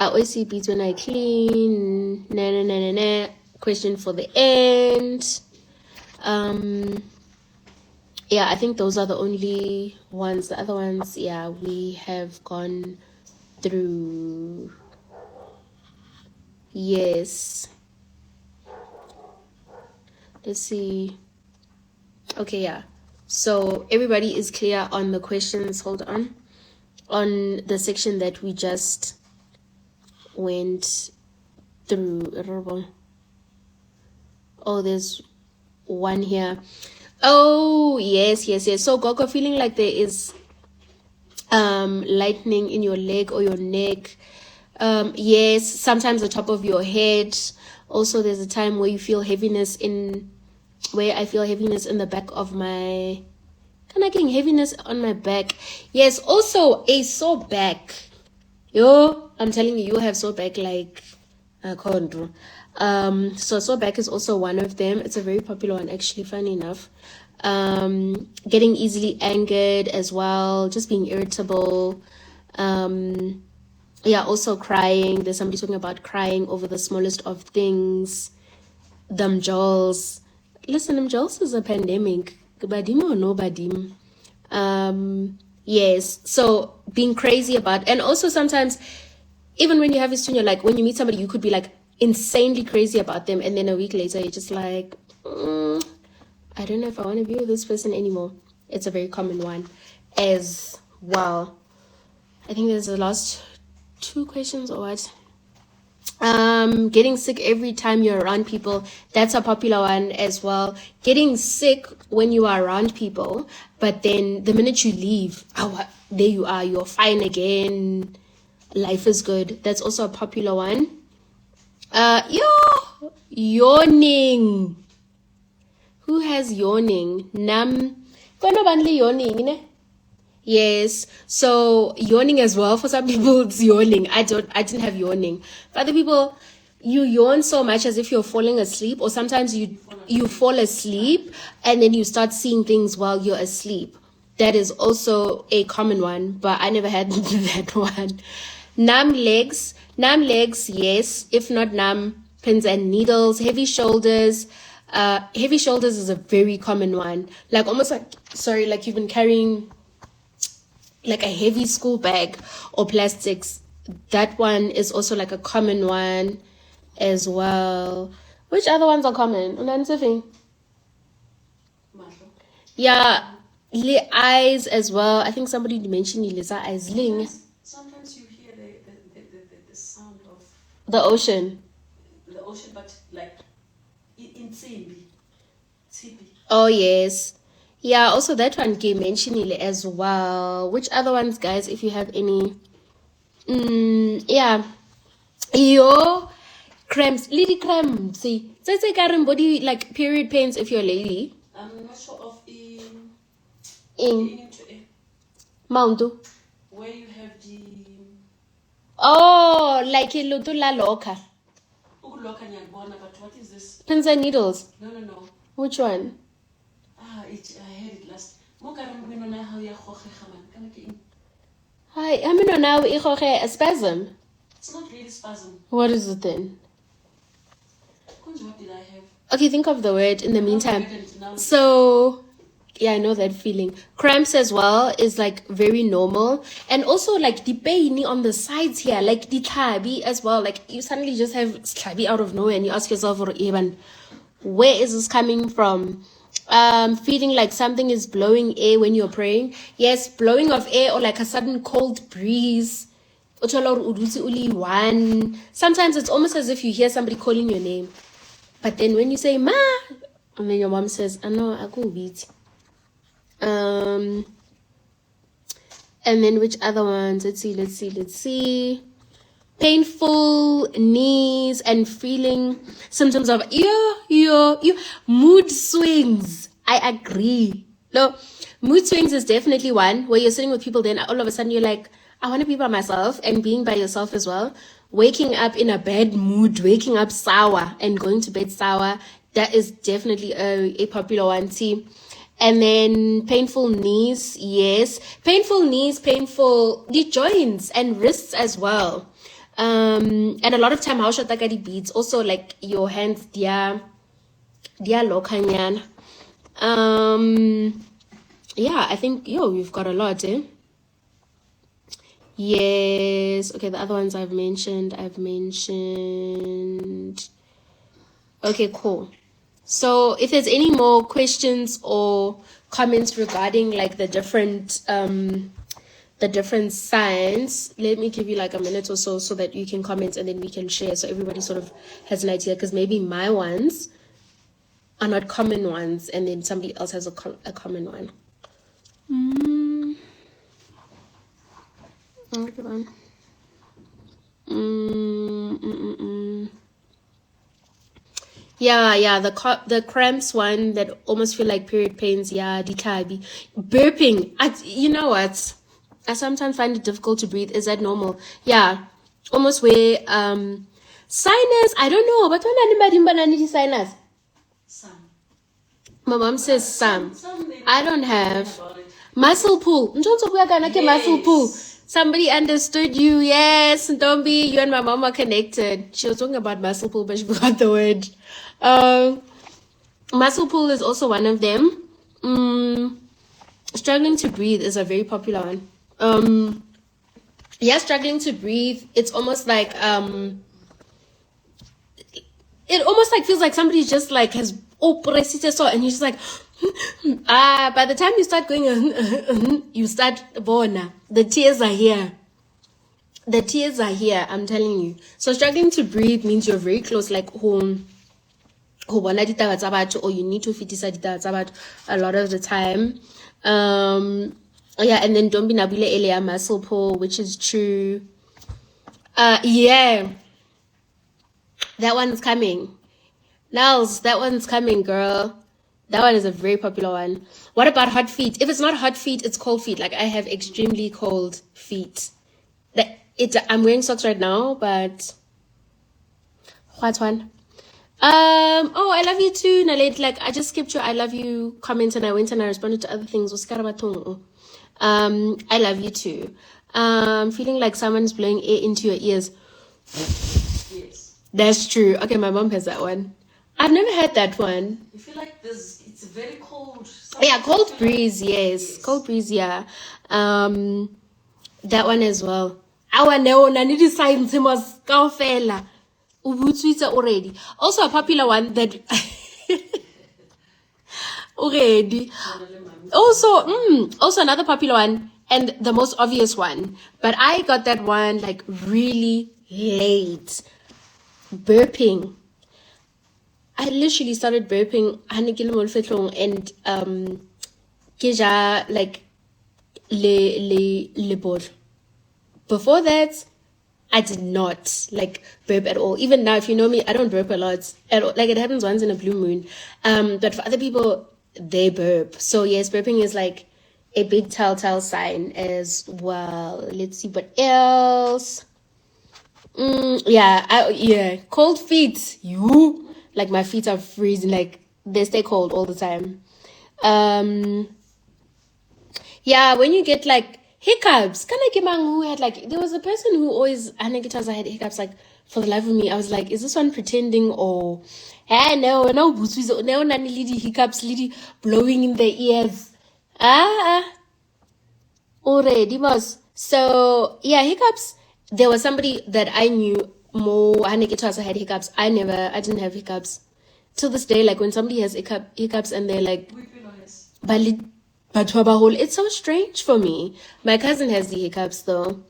I always see beats when I clean. Question for the end. Yeah, I think those are the only ones. The other ones, we have gone through. Yes. Let's see. Okay, yeah. So everybody is clear on the questions. Hold on the section that we just went through. Oh, there's one here. Oh, yes. So Gogo, feeling like there is lightning in your leg or your neck. Yes, sometimes the top of your head. Also, there's a time where you feel heaviness where I feel heaviness in the back of my, kind of getting heaviness on my back. Yes, also a sore back. I'm telling you, you have sore back like I can't do. So back is also one of them. It's a very popular one, actually, funny enough. Getting easily angered as well, just being irritable. Yeah, also crying. There's somebody talking about crying over the smallest of things. Them Jols. Listen, them Jols is a pandemic. Badim or no badim. Yes, so being crazy about, and also sometimes, even when you have Istunia, like when you meet somebody, you could be like insanely crazy about them, and then a week later, you're just like, I don't know if I want to be with this person anymore. It's a very common one as well. I think there's the last 2 questions or what? Getting sick every time you're around people. That's a popular one as well. Getting sick when you are around people, but then the minute you leave, there you are, you're fine again. Life is good. That's also a popular one. Yawning. Who has yawning? Yawning, ne? Yes, so yawning as well. For some people, it's yawning. I didn't have yawning. For other people, you yawn so much as if you're falling asleep, or sometimes you fall asleep and then you start seeing things while you're asleep. That is also a common one, but I never had that one. Numb legs, yes. If not numb, pins and needles. Heavy shoulders. Heavy shoulders is a very common one. Like almost like you've been carrying like a heavy school bag or plastics. That one is also like a common one as well. Which other ones are common? Yeah, eyes as well. I think somebody mentioned Lisa eyes. Sometimes you hear the sound of The ocean. the ocean, but like in Tsimbi. Oh yes. Yeah, also that one came mentioned as well. Which other ones, guys, if you have any? Yeah. Yo, cramps. Lady cramps. See, so it's like body, like period pains if you're a lady. I'm not sure of In Mountu. where you have the Oh, like a lutula loca. but what is this? Pins and needles. No. Which one? I heard it last. Hi, I mean now a spasm. It's not really spasm. What is it then? What did I have? Okay, think of the word in the meantime. Now. So, yeah, I know that feeling. Cramps as well is like very normal. And also like the pain on the sides here, like the tlhabi as well. Like you suddenly just have tlhabi out of nowhere and you ask yourself, even where is this coming from? Feeling like something is blowing air when you're praying. Yes, blowing of air or like a sudden cold breeze. Sometimes it's almost as if you hear somebody calling your name. But then when you say, Ma, and then your mom says, I know, I go beat. And then which other ones? Let's see. Painful knees and feeling symptoms of mood swings. I agree. No, mood swings is definitely one where you're sitting with people, then all of a sudden you're like, I want to be by myself, and being by yourself as well. Waking up in a bad mood, waking up sour and going to bed sour. That is definitely a popular one too. And then painful knees, yes. Painful knees, painful the joints and wrists as well. And a lot of time how shatakadi beats also like your hands dia lokanyana. Yeah, I think we've got a lot, eh? Yes. Okay, the other ones I've mentioned. Okay, cool. So if there's any more questions or comments regarding like the different signs, let me give you like a minute or so that you can comment and then we can share so everybody sort of has an idea, because maybe my ones are not common ones and then somebody else has a common one. Okay, one. Yeah, the cramps one that almost feel like period pains. Yeah, dikabi. Burping. You know what? I sometimes find it difficult to breathe. Is that normal? Yeah, almost where Sinus, I don't know, but when sinus. Some. My mom says some. They I don't have. about it. Muscle pull. Muscle pull. Somebody understood you. Yes, Ntombi, you and my mom are connected. She was talking about muscle pull, but she forgot the word. Muscle pull is also one of them. Struggling to breathe is a very popular one. Yeah, struggling to breathe. It's almost like it almost like feels like somebody just like has oppressed so, and you're just like by the time you start going you start bona. The tears are here. The tears are here, I'm telling you. So struggling to breathe means you're very close, like home or you need to fitisa ditaba a lot of the time. Yeah, and then don't be nabile elia muscle pull, which is true. Yeah, that one's coming. Nels, that one's coming, girl. That one is a very popular one. What about hot feet? If it's not hot feet, it's cold feet. Like I have extremely cold feet. I'm wearing socks right now, but what one? Oh, I love you too, Naled. Like I just skipped your I love you comments and I went and I responded to other things. I love you too. Feeling like someone's blowing air into your ears. Yes. That's true. Okay, my mom has that one. I've never had that one. You feel like it's very cold. Yeah, cold breeze, yes. Cold breeze, yeah. That one as well. Our neon need signs him was kaofela. Already. Also a popular one that already. Also another popular one and the most obvious one. But I got that one like really late. Burping. I literally started burping and like le bol. Before that, I did not like burp at all. Even now, if you know me, I don't burp a lot at all. Like it happens once in a blue moon. But for other people, they burp. So yes, burping is like a big telltale sign as well. Let's see what else. Yeah, cold feet. Like my feet are freezing. Like they stay cold all the time. Yeah, when you get like hiccups, who had like, there was a person who always, I had hiccups like for the life of me. I was like, is this one pretending or, no, hiccups, blowing in the ears. Already was. So yeah, hiccups. There was somebody that I knew more, I had hiccups. I didn't have hiccups. Till this day, like when somebody has hiccups and they're like, it's so strange for me. My cousin has the hiccups though.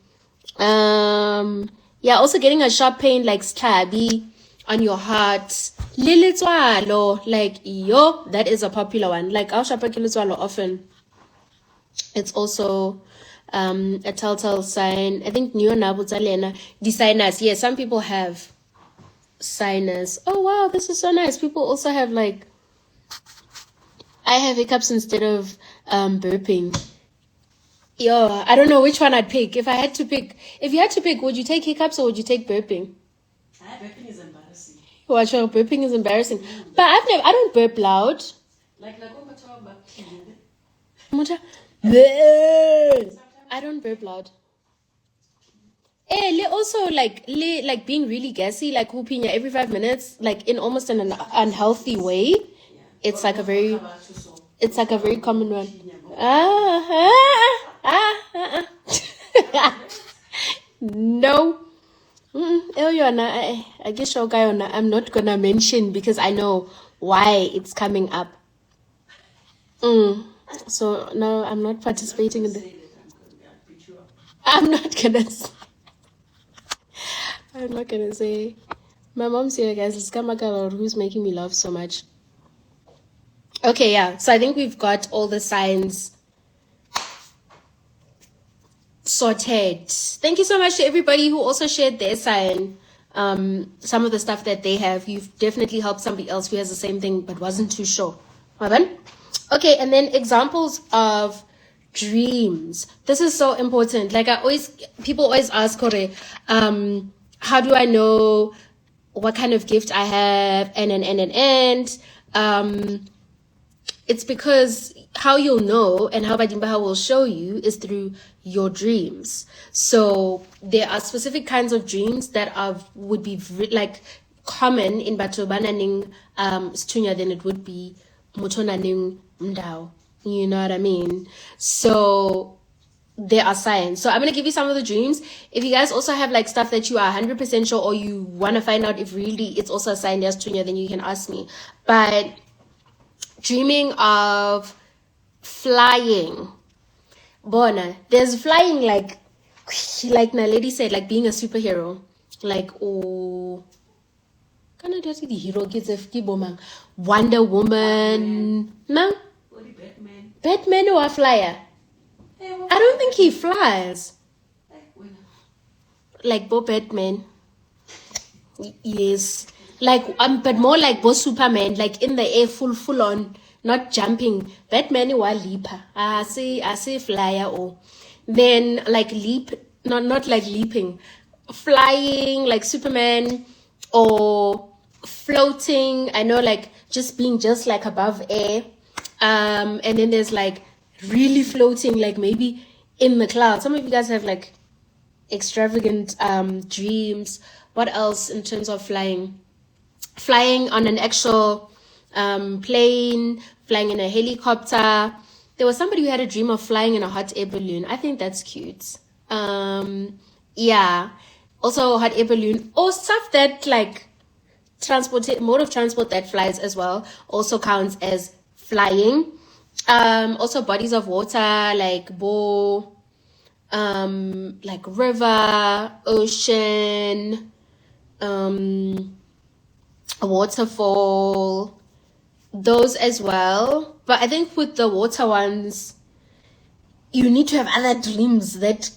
Yeah, also getting a sharp pain like stabby on your heart. Like, that is a popular one. Like, I'll sharp often. It's also a telltale sign. I think the sinus. Yeah, some people have sinus. Oh wow, this is so nice. People also have like, I have hiccups instead of burping. I don't know which one I'd pick. If you had to pick, would you take hiccups or would you take burping? Burping is embarrassing. Watch out, burping is embarrassing. But I don't burp loud. I don't burp loud. Also like being really gassy, like whooping every 5 minutes, like in almost an unhealthy way. It's like a very common one. No. I guess I'm not gonna mention because I know why it's coming up. So no, I'm not participating in the. I'm not gonna say. My mom's here, guys. It's Kamakala who's making me laugh so much. Okay, yeah. So I think we've got all the signs sorted. Thank you so much to everybody who also shared their sign. Some of the stuff that they have. You've definitely helped somebody else who has the same thing but wasn't too sure. Okay, and then examples of dreams. This is so important. Like people always ask, how do I know what kind of gift I have, and. It's because how you'll know and how Badimbaha will show you is through your dreams. So there are specific kinds of dreams that would be like common in Batobanning Istunia than it would be Mutonaning Mdao. You know what I mean? So there are signs. So I'm going to give you some of the dreams. If you guys also have like stuff that you are 100% sure or you want to find out if really it's also a sign as Istunia, then you can ask me. But dreaming of flying. Bona, there's flying like my lady said, like being a superhero. Like, oh, can I just see the hero kids if Wonder Woman? No? Batman or a flyer? I don't think he flies. Like Bo Batman. Yes. Like but more like Bo Superman, like in the air, full on, not jumping. Batman is a leaper. I say flyer or then like leap, not like leaping, flying like Superman or floating. I know like just being just like above air. And then there's like really floating, like maybe in the clouds. Some of you guys have like extravagant dreams. What else in terms of flying? Flying on an actual plane, flying in a helicopter. There was somebody who had a dream of flying in a hot air balloon. I think that's cute. Yeah. Also hot air balloon or stuff that like mode of transport that flies as well also counts as flying. Also bodies of water like like river, ocean, a waterfall, those as well. But I think with the water ones, you need to have other dreams that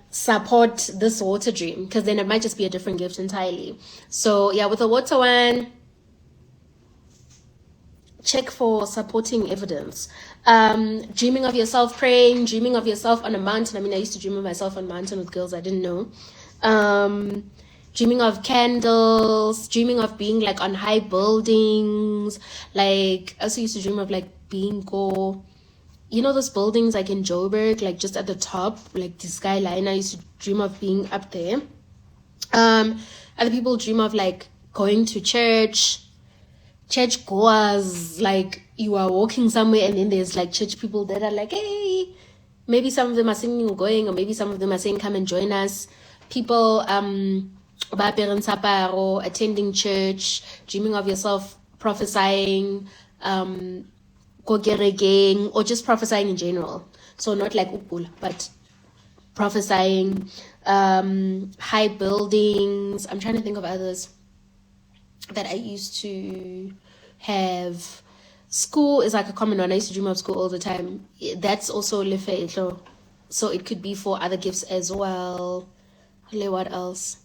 support this water dream, because then it might just be a different gift entirely. So yeah, with the water one, check for supporting evidence. Dreaming of yourself praying, dreaming of yourself on a mountain. I mean, I used to dream of myself on a mountain with girls I didn't know. Dreaming of candles, dreaming of being like on high buildings. Like I also used to dream of like being those buildings like in Joburg, like just at the top, like the skyline. I used to dream of being up there. Other people dream of like going to church goers, like you are walking somewhere and then there's like church people that are like, hey, maybe some of them are singing or going, or maybe some of them are saying come and join us. People attending church, dreaming of yourself prophesying, kogeregeng, or just prophesying in general. So not like ukula, but prophesying, high buildings. I'm trying to think of others that I used to have. School is like a common one. I used to dream of school all the time. That's also lefeitlo, so it could be for other gifts as well. What else?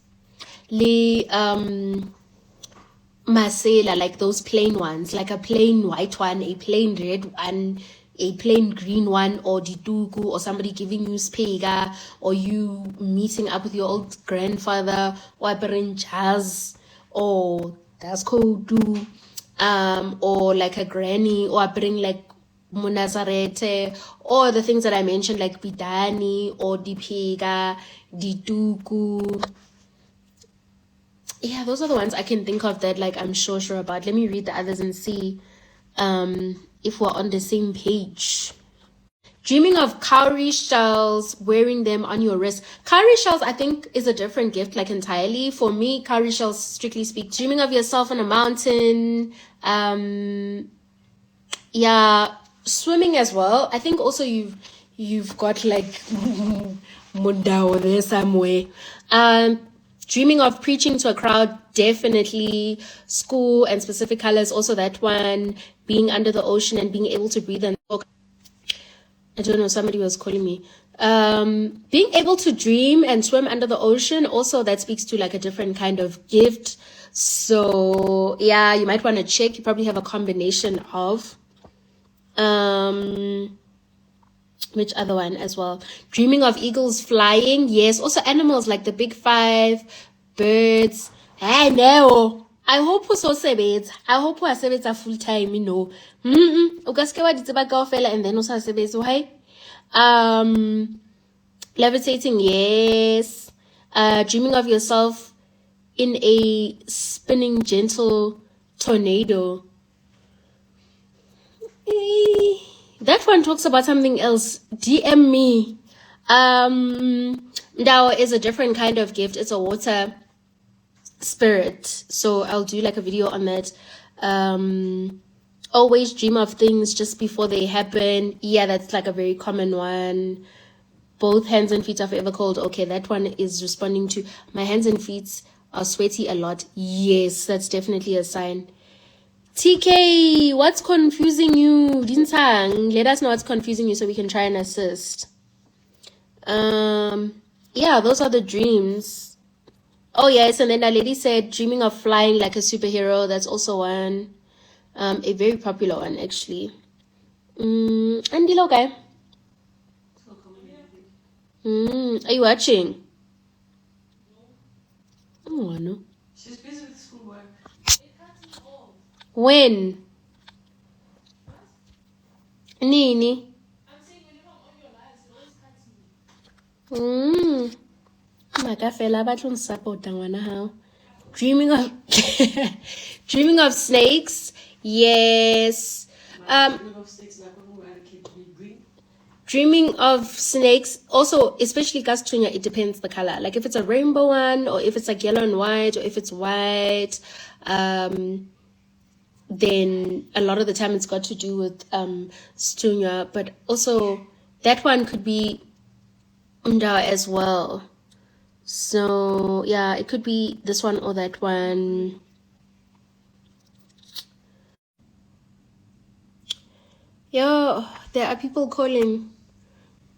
Masela, like those plain ones, like a plain white one, a plain red one, a plain green one, or dituku, or somebody giving you spega, or you meeting up with your old grandfather, or jazz, or that's kodu, or like a granny, or bring like munazarete, or the things that I mentioned like bidani or dipega, dituku. Yeah, those are the ones I can think of that like I'm sure about. Let me read the others and see if we're on the same page. Dreaming of cowrie shells, wearing them on your wrist. Cowrie shells, I think, is a different gift, like entirely. For me, cowrie shells, strictly speak. Dreaming of yourself on a mountain. Yeah, swimming as well. I think also you've got like mundao there somewhere. Dreaming of preaching to a crowd, definitely. School and specific colors, also that one. Being under the ocean and being able to breathe and talk. I don't know, somebody was calling me. Being able to dream and swim under the ocean, also that speaks to like a different kind of gift. So yeah, you might want to check. You probably have a combination of. Which other one as well? Dreaming of eagles flying. Yes. Also animals like the big five, birds, Hey, no. I hope o so sebetsa. I hope o a sebetsa full time, no. O ka ske wa di tseba kaofela and then o sa sebetse, why? Levitating, yes. Dreaming of yourself in a spinning gentle tornado. That one talks about something else. DM me. Ndao is a different kind of gift. It's a water spirit. So I'll do like a video on that. Always dream of things just before they happen. Yeah, that's like a very common one. Both hands and feet are forever cold. Okay, that one is responding to my hands and feet are sweaty a lot. Yes, that's definitely a sign. TK, what's confusing you? Dinsang, let us know what's confusing you so we can try and assist. Yeah, those are the dreams. Oh yes, and then that lady said dreaming of flying like a superhero. That's also one. A very popular one actually. Andilo guy. Are you watching? Oh no. She's busy with schoolwork. When? Nini? Makafela batlo nsupporta ngwana hao. Dreaming of dreaming of snakes. Yes. Dreaming of snakes. Also, especially Istunia, it depends the color. Like if it's a rainbow one, or if it's like yellow and white, or if it's white, then a lot of the time it's got to do with Istunia. But also that one could be Unda as well. So yeah, it could be this one or that one. Yo, there are people calling.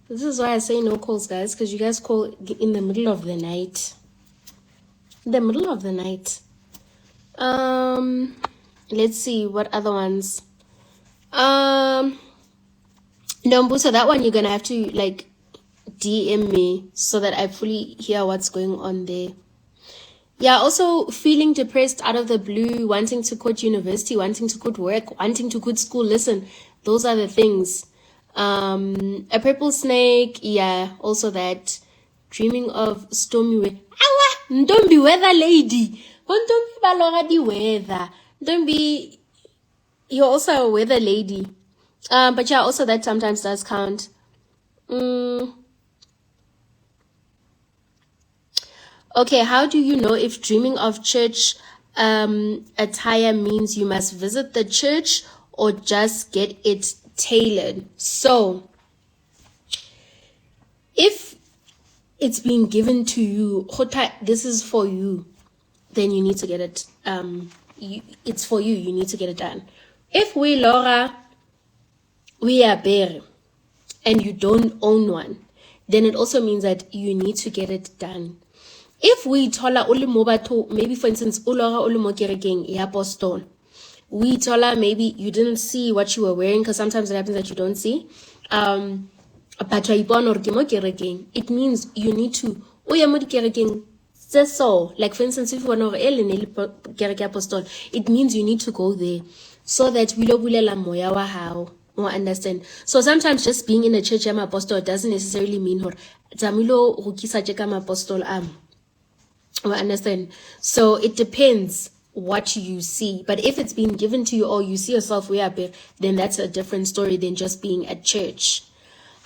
This is why I say no calls, guys, because you guys call in the middle of the night. The middle of the night. Let's see what other ones. Nombu, so that one you're gonna have to like DM me so that I fully hear what's going on there. Yeah, also feeling depressed out of the blue, wanting to quit university, wanting to quit work, wanting to quit school. Listen, those are the things. A purple snake, yeah, also that. Dreaming of stormy weather. Awa, don't be weather lady. Don't be balora di weather. Don't be, you're also a weather lady. But yeah, also that sometimes does count. Okay, how do you know if dreaming of church attire means you must visit the church or just get it tailored? So, if it's been given to you, this is for you, then you need to get it. It's for you. You need to get it done. If we, Laura, we are bare, and you don't own one, then it also means that you need to get it done. If we tola uli mobato, maybe for instance, ulora uli mokerekeng ya apostol, we tola maybe you didn't see what you were wearing, because sometimes it happens that you don't see. But it means you need to so like for instance, if you want to apostol, it means you need to go there so that we bulela moya wa hao. Understand? So sometimes just being in a church am apostol doesn't necessarily mean hor tamilo go kisa jeka ma apostol am. Understand? So it depends what you see. But if it's been given to you or you see yourself way up here, then that's a different story than just being at church.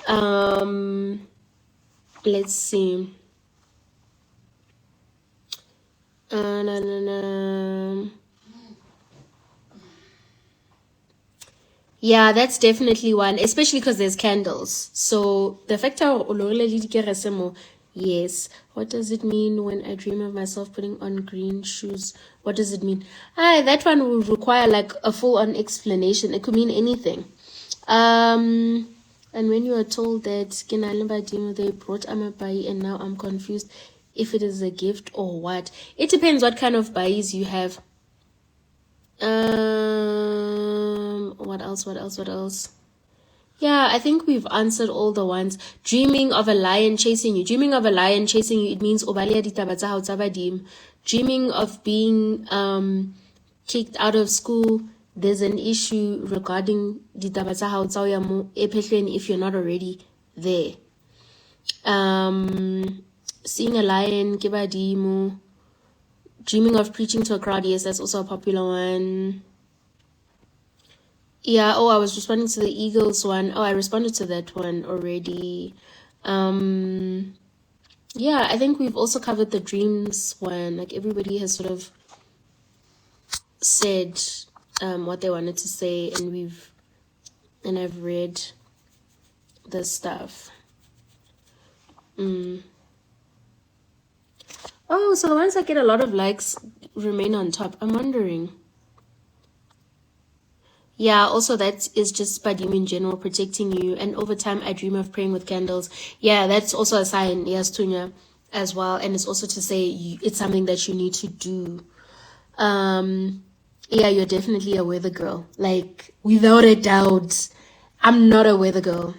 Let's see. Yeah, that's definitely one, especially because there's candles. So the factor, yes. What does it mean when I dream of myself putting on green shoes? What does it mean? That one will require like a full-on explanation. It could mean anything. And when you are told that they brought Amabai and now I'm confused if it is a gift or what. It depends what kind of bais you have. What else? Yeah, I think we've answered all the ones. Dreaming of a lion chasing you. Dreaming of a lion chasing you, it means obalia ditaba tsa hao tsa badimo. dreaming of being kicked out of school, there's an issue regarding ditaba tsa hao tsa ho ya mo ephehlweni if you're not already there. Seeing a lion, ke badimo. Dreaming of preaching to a crowd, yes, that's also a popular one. Yeah, I was responding to the eagles one. I responded to that one already. Yeah, I think we've also covered the dreams one. Like everybody has sort of said what they wanted to say, and I've read the stuff. Oh, so the ones that get a lot of likes remain on top. I'm wondering. Yeah, also that is just Badim in general protecting you. And over time, I dream of praying with candles. Yeah, that's also a sign, yes, Istunya, as well. And it's also to say it's something that you need to do. Yeah, you're definitely a weather girl. Like, without a doubt, I'm not a weather girl.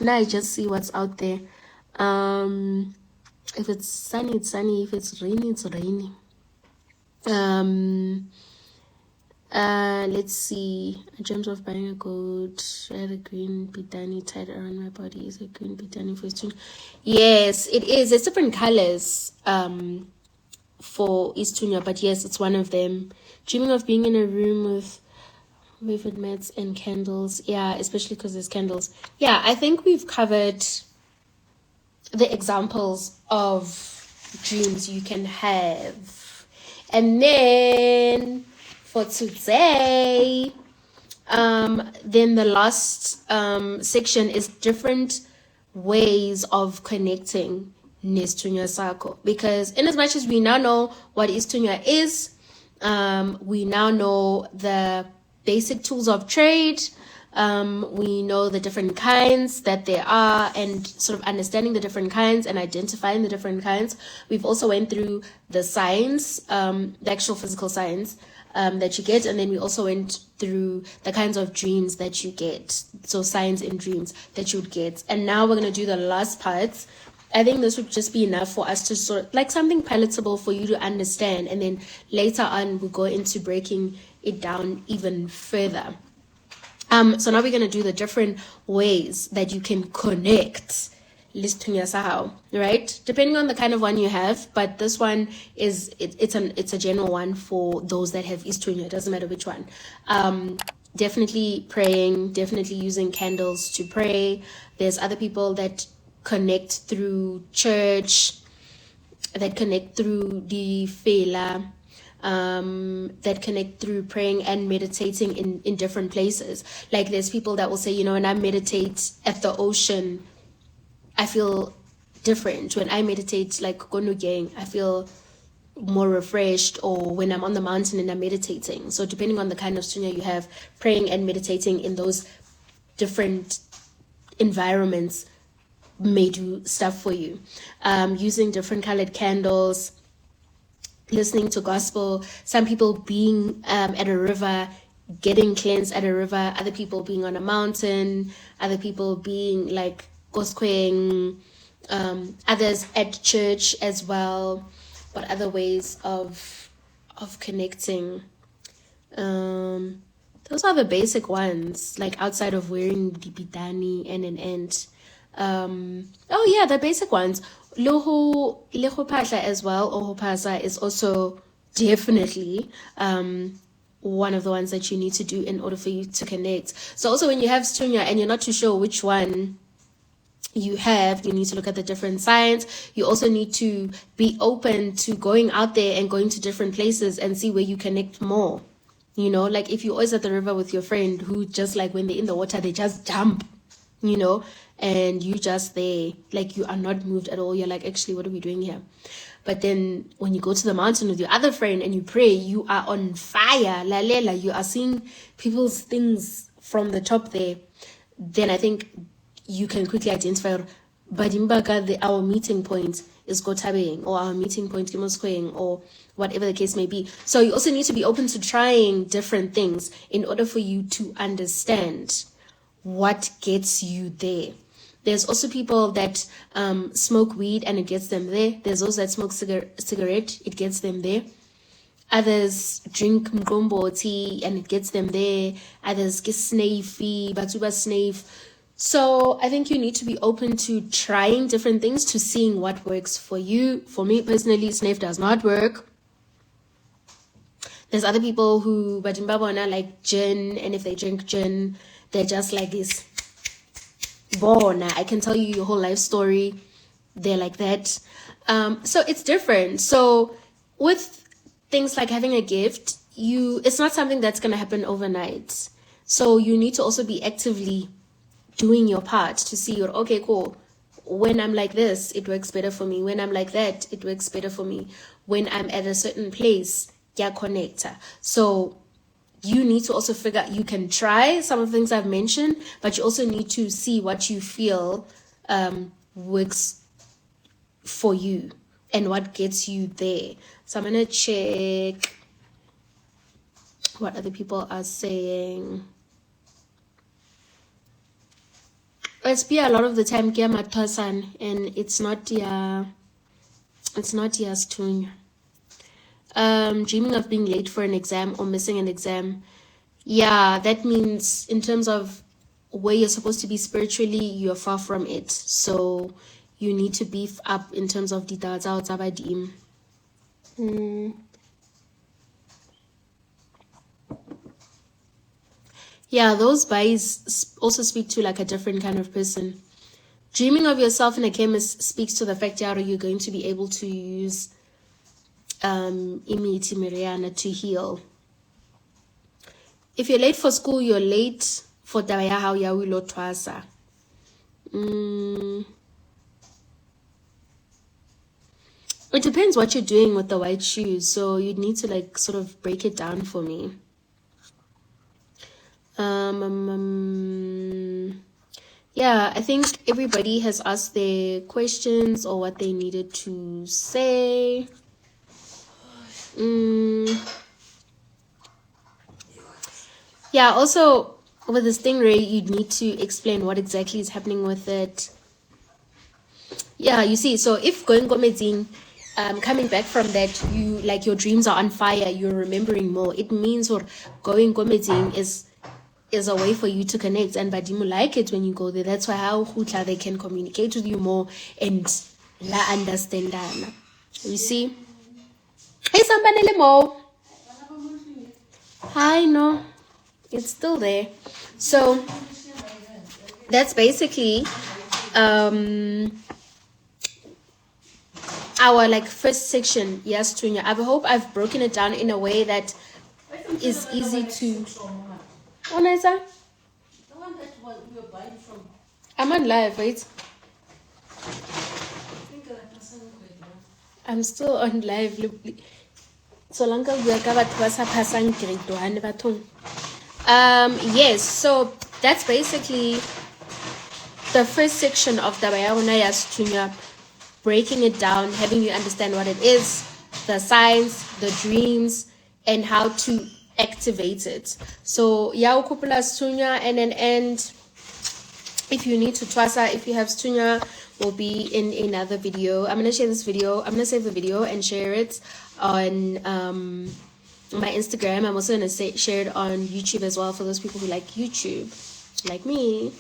Now I just see what's out there. If it's sunny, it's sunny. If it's rainy, it's rainy. Let's see. I dreamt of buying a goat. I had a green bidani tied around my body. Is a green bidani for Istunya? Yes, it is. It's different colors for Istunya, but yes, it's one of them. Dreaming of being in a room with wavered mats and candles. Yeah, especially because there's candles. Yeah, I think we've covered the examples of dreams you can have. And then for today, then the last section is different ways of connecting Istunya Sako. Because in as much as we now know what Istunya is, we now know the basic tools of trade. We know the different kinds that there are, and sort of understanding the different kinds and identifying the different kinds. We've also went through the science, the actual physical science that you get, and then we also went through the kinds of dreams that you get. So signs in dreams that you would get. And now we're going to do the last parts. I think this would just be enough for us to sort of like something palatable for you to understand. And then later on, we'll go into breaking it down even further. So now we're going to do the different ways that you can connect Istunya Sahau, right? Depending on the kind of one you have, but this one is it's a general one for those that have Istunya. It doesn't matter which one. Definitely praying, definitely using candles to pray. There's other people that connect through church, that connect through the fela, that connect through praying and meditating in different places. Like there's people that will say, you know, when I meditate at the ocean, I feel different. When I meditate like Gonu Gang, I feel more refreshed. Or when I'm on the mountain and I'm meditating. So depending on the kind of sunya you have, praying and meditating in those different environments may do stuff for you. Using different colored candles, listening to gospel, some people being at a river, getting cleansed at a river, other people being on a mountain, other people being like Goskweng, others at church as well. But other ways of connecting, those are the basic ones, like outside of wearing the bidani and an end. Oh yeah, the basic ones. Leho Pasha as well, Oho Pasa is also definitely one of the ones that you need to do in order for you to connect. So also when you have Istunya and you're not too sure which one you have, you need to look at the different signs. You also need to be open to going out there and going to different places and see where you connect more. You know, like if you're always at the river with your friend who just like when they're in the water, they just jump, you know, and you just there, like you are not moved at all. You're like, actually, what are we doing here? But then when you go to the mountain with your other friend and you pray, you are on fire. La lela, you are seeing people's things from the top there. Then I think you can quickly identify Badimbaga, our meeting point is Gotabeng, or our meeting point Kimoskweng, or whatever the case may be. So you also need to be open to trying different things in order for you to understand what gets you there. There's also people that smoke weed and it gets them there. There's those that smoke cigarette, it gets them there. Others drink mgombo tea and it gets them there. Others get snafey, batuba snafe. So I think you need to be open to trying different things, to seeing what works for you. For me personally, snafe does not work. There's other people who badimba like gin, and if they drink gin, they're just like this. Bona, I can tell you your whole life story. They're like that. So it's different. So with things like having a gift, it's not something that's gonna happen overnight. So you need to also be actively doing your part to see okay, cool. When I'm like this, it works better for me. When I'm like that, it works better for me. When I'm at a certain place, yeah, connector. So you need to also figure out, you can try some of the things I've mentioned, but you also need to see what you feel works for you and what gets you there. So I'm gonna check what other people are saying. It's be a lot of the time kia matwasan, and it's not Istunia. Dreaming of being late for an exam or missing an exam. Yeah, that means in terms of where you're supposed to be spiritually, you're far from it. So you need to beef up in terms of the tabadim. Yeah, those buys also speak to like a different kind of person. Dreaming of yourself in a chemist speaks to the fact that you're going to be able to use imithi miriana to heal. If you're late for school, you're late for taba ya hao ya ho ilo thwasa. It depends what you're doing with the white shoes, so you need to like sort of break it down for me. Yeah, I think everybody has asked their questions or what they needed to say. Yeah, also with the stingray, you need to explain what exactly is happening with it. Yeah, you see, so if going comedian, coming back from that, you like your dreams are on fire, you're remembering more. It means or going comedian is a way for you to connect, and badimu like it when you go there. That's why how hutla they can communicate with you more and la understand that. You see? Hey, somebody more. Hi, no, it's still there. So that's basically our like first section. Yes, Tunya. I hope I've broken it down in a way that is easy to. Oh, Nisa? The one that we were buying from. I'm on live, wait. I'm still on live. So long as we are covered passing grade 1. Yes, so that's basically the first section of the Bayauna Istunia, breaking it down, having you understand what it is, the signs, the dreams, and how to activate it. So ya ukupula Istunia and an end. If you need to twasa, if you have Istunia, will be in another video. I'm gonna share this video. I'm gonna save the video and share it on my Instagram. I'm also gonna share it on YouTube as well for those people who like YouTube, like me.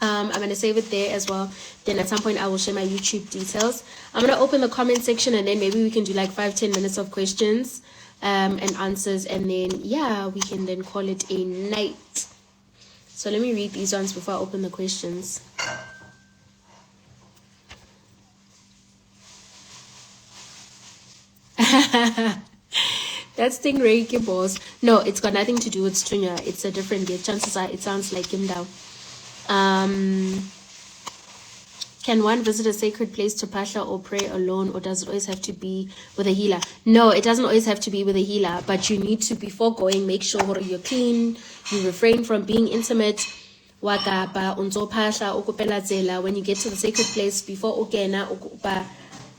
I'm gonna save it there as well. Then at some point I will share my YouTube details. I'm gonna open the comment section, and then maybe we can do like 5-10 minutes of questions and answers, and then yeah, we can then call it a night. So let me read these ones before I open the questions. That's stingray balls. No, it's got nothing to do with Istunia. It's a different gift. Chances are it sounds like him now. Can one visit a sacred place to pasha or pray alone, or does it always have to be with a healer? No, it doesn't always have to be with a healer, but you need to, before going, make sure you're clean, you refrain from being intimate. Wakaba unzo pasha ukupela zela. When you get to the sacred place, before ukena ukupa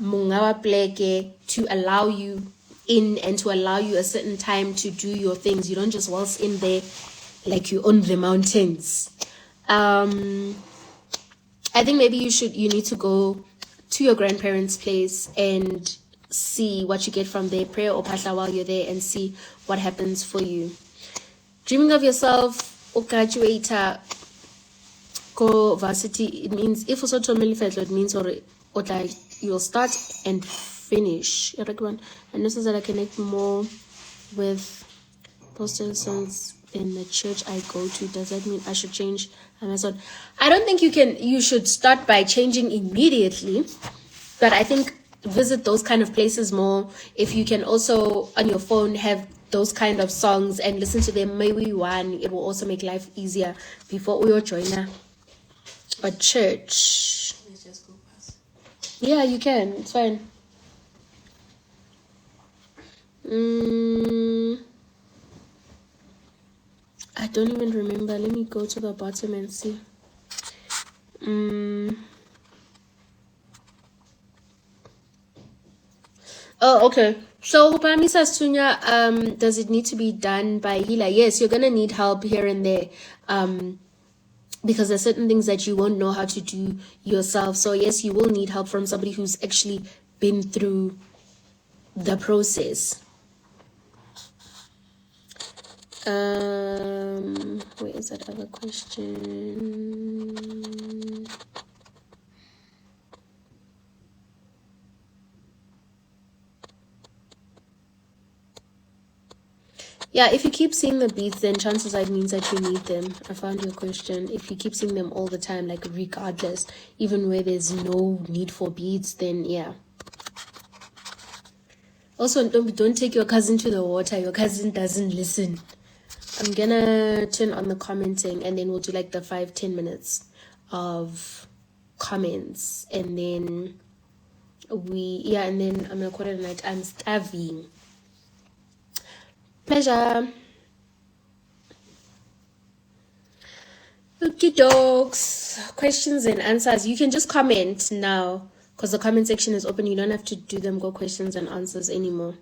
mungawa pleke, to allow you in and to allow you a certain time to do your things. You don't just waltz in there like you own the mountains. I think maybe you need to go to your grandparents' place and see what you get from there, prayer or phahla while you're there, and see what happens for you. Dreaming of yourself or graduate go varsity, it means if also it means or you'll start and finish. And this is that I connect more with posting songs in the church I go to. Does that mean I should change Amazon? I don't think you should start by changing immediately, but I think visit those kind of places more. If you can also on your phone have those kind of songs and listen to them, maybe one, it will also make life easier before we join a church. Let's just go past. Yeah, you can. It's fine. I don't even remember. Let me go to the bottom and see. Oh, okay. So, Upamisa Isithunywa, does it need to be done by healer? Yes, you're gonna need help here and there. Because there's certain things that you won't know how to do yourself. So yes, you will need help from somebody who's actually been through the process. Where is that other question? Yeah, if you keep seeing the beats, then chances are it means that you need them. I found your question. If you keep seeing them all the time, like regardless, even where there's no need for beats, then yeah. Also, don't take your cousin to the water. Your cousin doesn't listen. I'm gonna turn on the commenting, and then we'll do like the 5-10 minutes of comments, and then and then I'm gonna call it a night. I'm starving. Pleasure. Okay, dogs. Questions and answers. You can just comment now because the comment section is open. You don't have to do them go questions and answers anymore.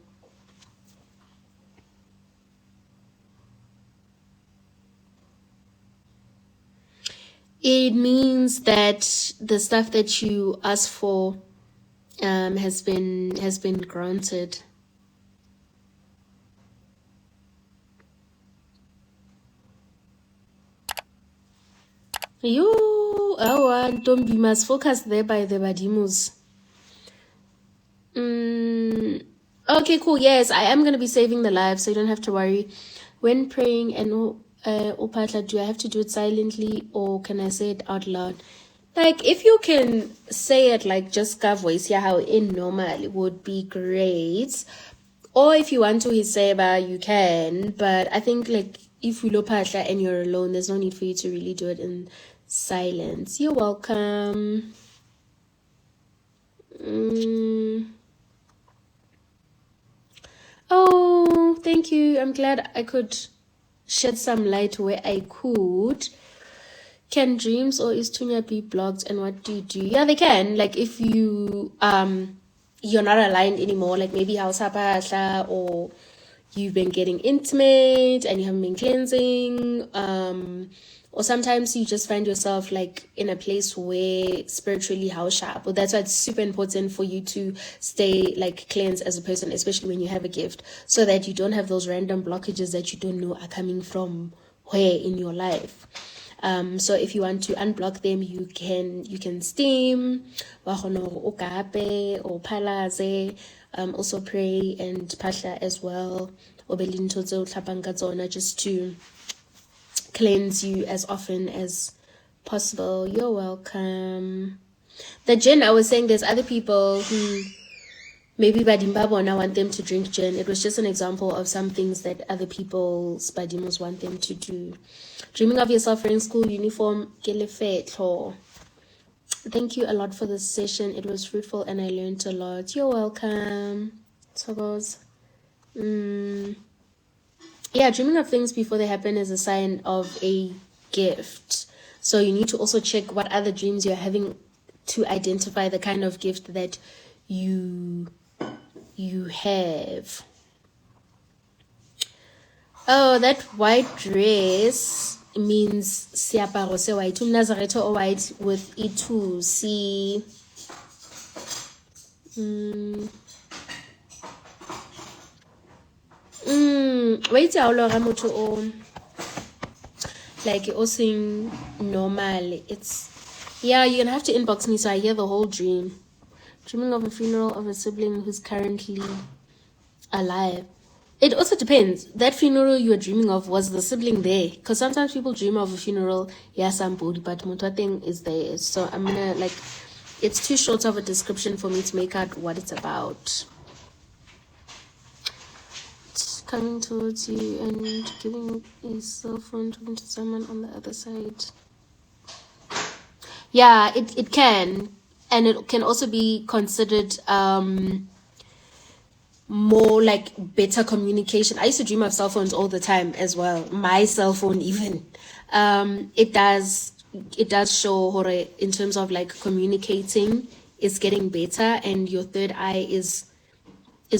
It means that the stuff that you asked for has been granted. Don't be must focus there by the badimos. Okay, cool. Yes, I am gonna be saving the live, so you don't have to worry. When praying and opatla, do I have to do it silently or can I say it out loud? Like if you can say it like just ka voice, yeah, how in normal it would be great. Or if you want to hiseba, you can. But I think like if you lopatla and you're alone, there's no need for you to really do it in silence. You're welcome. Oh, thank you. I'm glad I could shed some light where I could. Can dreams or Istunia be blocked, and what do you do? Yeah, they can. Like if you you're not aligned anymore, like maybe house or you've been getting intimate and you haven't been cleansing, or sometimes you just find yourself like in a place where spiritually how sharp. But that's why it's super important for you to stay like cleansed as a person, especially when you have a gift, so that you don't have those random blockages that you don't know are coming from where in your life. So if you want to unblock them, you can steam, or palaze, also pray and pasha as well, just to cleanse you as often as possible. You're welcome. The gin, I was saying there's other people who maybe Badimbabona want them to drink gin. It was just an example of some things that other people's Badimos want them to do. Dreaming of yourself wearing school uniform, kelefetlo. Thank you a lot for this session. It was fruitful and I learned a lot. You're welcome. So goes. Yeah, dreaming of things before they happen is a sign of a gift. So you need to also check what other dreams you're having to identify the kind of gift that you have. Oh, that white dress. means siaparo se white. Umnazaretho white with itu si. Wait, how long am I like it also normal? It's yeah. You're gonna have to inbox me so I hear the whole dream. Dreaming of a funeral of a sibling who's currently alive. It also depends. That funeral you were dreaming of, was the sibling there? Because sometimes people dream of a funeral, yeah, somebody, but thing is there. So I'm gonna like, it's too short of a description for me to make out what it's about. It's coming towards you and giving a cell phone, talking to someone on the other side. Yeah, it can. And it can also be considered more like better communication. I used to dream of cell phones all the time as well. My cell phone even. It does show hore in terms of like communicating is getting better and your third eye is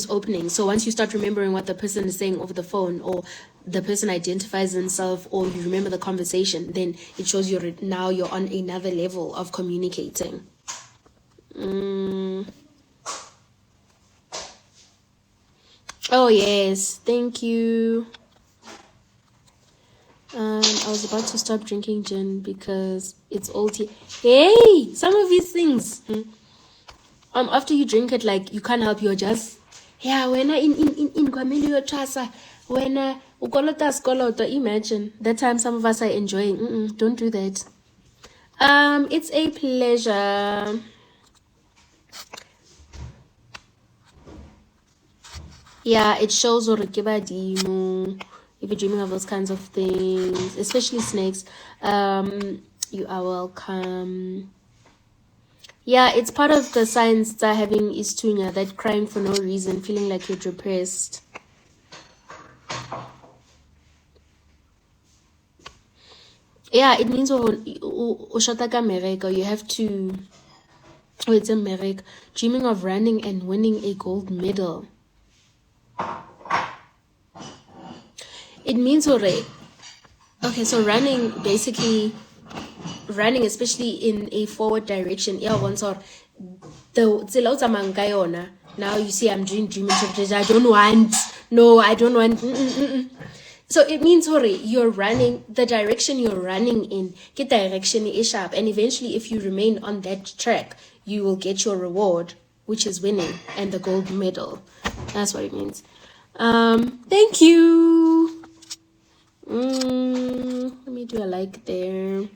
opening. So once you start remembering what the person is saying over the phone, or the person identifies himself, or you remember the conversation, then it shows you're on another level of communicating. Oh yes, thank you. I was about to stop drinking gin because it's all tea. Hey, some of these things. After you drink it, like you can't help, you're just when I in Kwamilio Chasa, when Ukolota, imagine that time some of us are enjoying. Don't do that. It's a pleasure. Yeah, it shows if you're dreaming of those kinds of things, especially snakes. You are welcome. Yeah, it's part of the signs that having Istunia, that crying for no reason, feeling like you're depressed. Yeah, it means you have to dreaming of running and winning a gold medal. It means okay, so running, especially in a forward direction. Yeah, once or the now you see I'm dreaming interpretation. I don't want. So it means you're running, the direction you're running in, get direction is sharp, and eventually if you remain on that track, you will get your reward, which is winning and the gold medal. That's what it means. Thank you. Let me do a like there.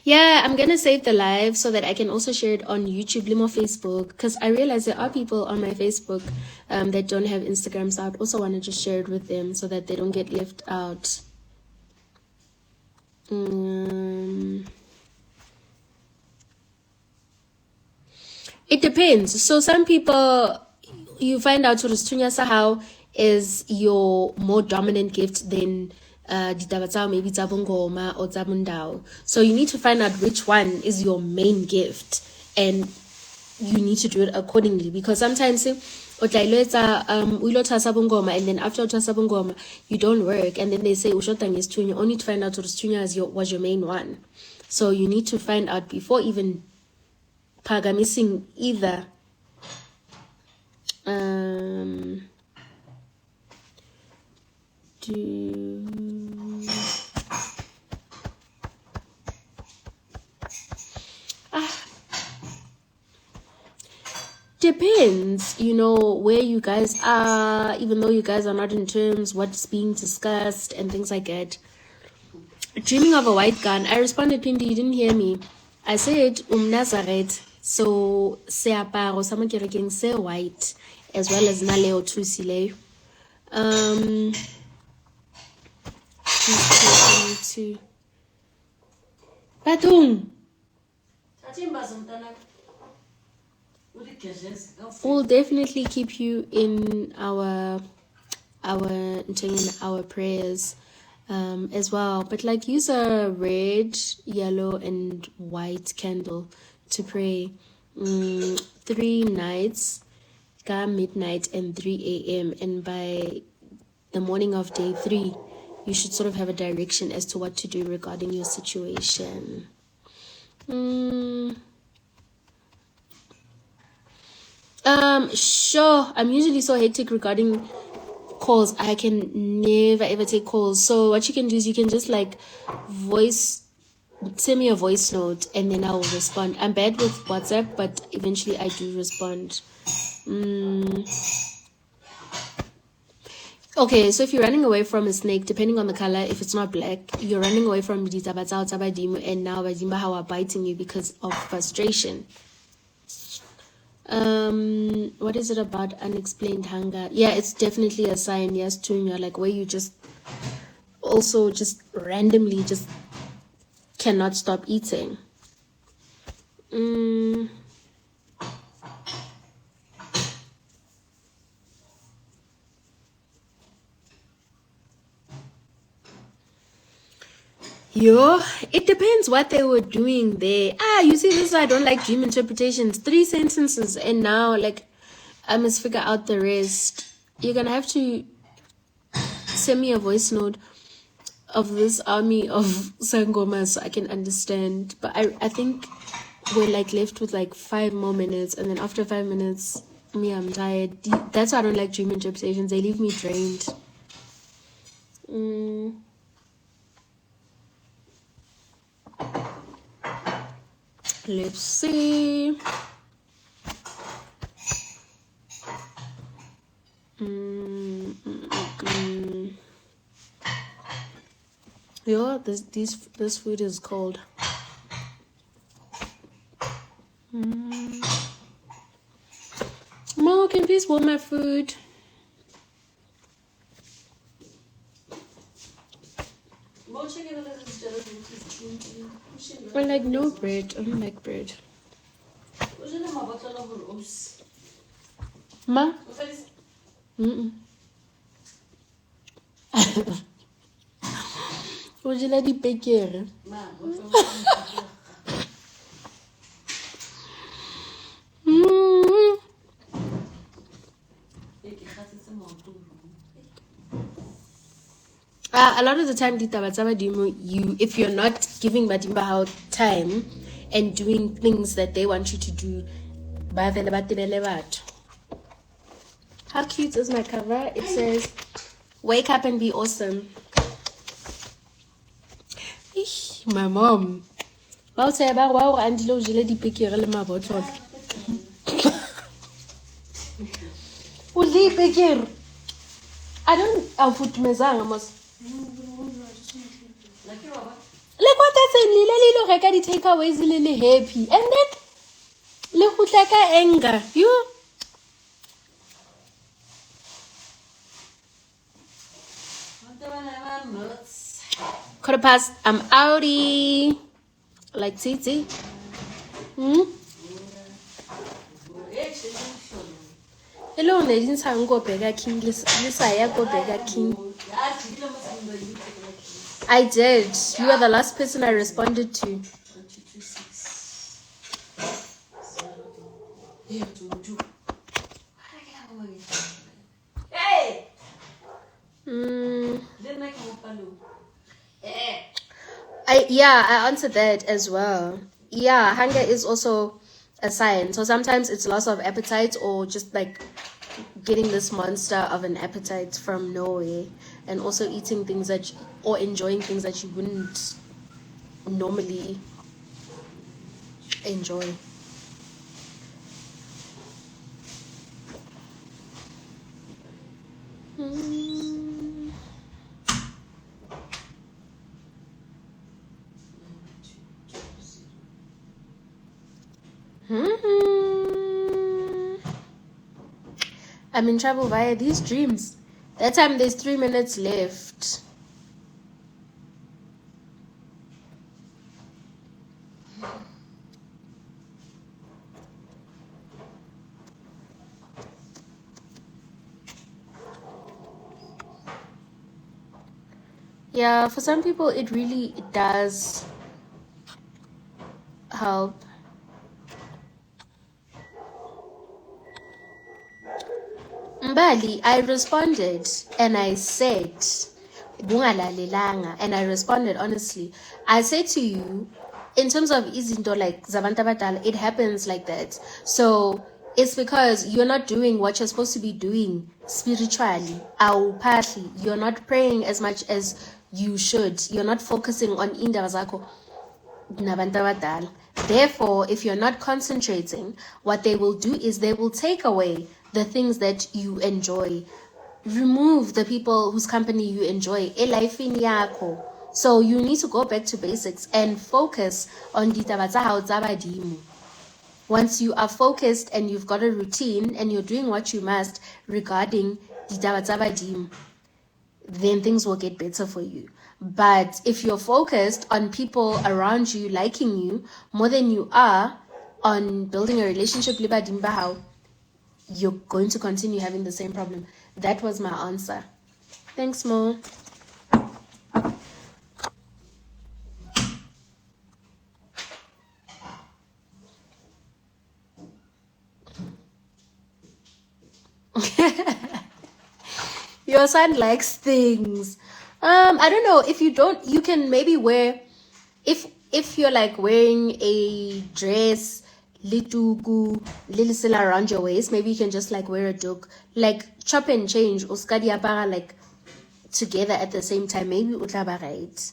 Yeah, I'm gonna save the live so that I can also share it on YouTube, Limo, Facebook, because I realize there are people on my Facebook that don't have Instagram, so I'd also want to just share it with them so that they don't get left out. It depends. So some people, you find out Istunia Sahau is your more dominant gift than maybe Zabungoma or Zabundao. So you need to find out which one is your main gift, and you need to do it accordingly, because sometimes and then after Sabungoma you don't work, and then they say Ushotang only to find out Istunia was your main one. So you need to find out before even pagamising either. Depends, where you guys are, even though you guys are not in terms, what's being discussed and things like that. Dreaming of a white gun. I responded, Pindi, you didn't hear me. I said Nazaret. So seaparo sama kerekeng se white, as well as naleo tusile. Batung. We'll definitely keep you in our prayers as well. But like, use a red, yellow, and white candle to pray 3 nights, midnight and 3 a.m. and by the morning of day 3, you should sort of have a direction as to what to do regarding your situation. Sure. I'm usually so hectic regarding calls. I can never ever take calls. So what you can do is you can just like send me a voice note and then I will respond. I'm bad with WhatsApp, but eventually I do respond. Okay, so if you're running away from a snake, depending on the color, if it's not black, you're running away from and now badimba how are biting you because of frustration. What is it about unexplained hunger? Yeah, it's definitely a sign, yes, Isithunywa, like where you just also just randomly just cannot stop eating. Yo, it depends what they were doing there. You see, this is why I don't like dream interpretations. 3 sentences and now like I must figure out the rest. You're gonna have to send me a voice note of this army of Sangoma so I can understand. But I think we're like left with like 5 more minutes, and then after 5 minutes, I'm tired. That's why I don't like dream interpretations. They leave me drained. Let's see. Yo, this food is cold. Mom, can you please warm my food? I like no bread. I don't like bread. Ma? Would you let it bake here? A lot of the time, if you're not giving Badimba time and doing things that they want you to do, how cute is my cover? It says, "Wake up and be awesome." My mom. I don't. Like what I said, Lila reka di takeaways le happy, and then le khutla ka anger. You 1:15. I'm outie. Like Titi. Hello, ladies. I'm go Burger King. Lisa, go Burger King. I did. You were the last person I responded to. Hey! I answered that as well. Yeah, hunger is also a sign. So sometimes it's loss of appetite or just like getting this monster of an appetite from nowhere, and also eating things or enjoying things that you wouldn't normally enjoy. I'm in trouble via these dreams. That time there's 3 minutes left. Yeah, for some people it really does help. Mbali, I responded and I said, And I responded honestly. I say to you, in terms of izinto like zabantu abadala, it happens like that. So it's because you're not doing what you're supposed to be doing spiritually. Partly, you're not praying as much as you should. You're not focusing on indaba zakho nabantu abadala. Therefore, if you're not concentrating, what they will do is they will take away the things that you enjoy. Remove the people whose company you enjoy. So you need to go back to basics and focus on ditaba tsa hao tsa badimo. Once you are focused and you've got a routine and you're doing what you must regarding ditaba tsa badimo, then things will get better for you. But if you're focused on people around you liking you more than you are on building a relationship with badimo ba hao, you're going to continue having the same problem. That was my answer. Thanks, Mo. Your son likes things. I don't know. If you don't, you can maybe wear, if you're like wearing a dress, lituku, lilisila around your waist, maybe you can just like wear a duk, like chop and change, uskadi apara like together at the same time. Maybe utlaba right.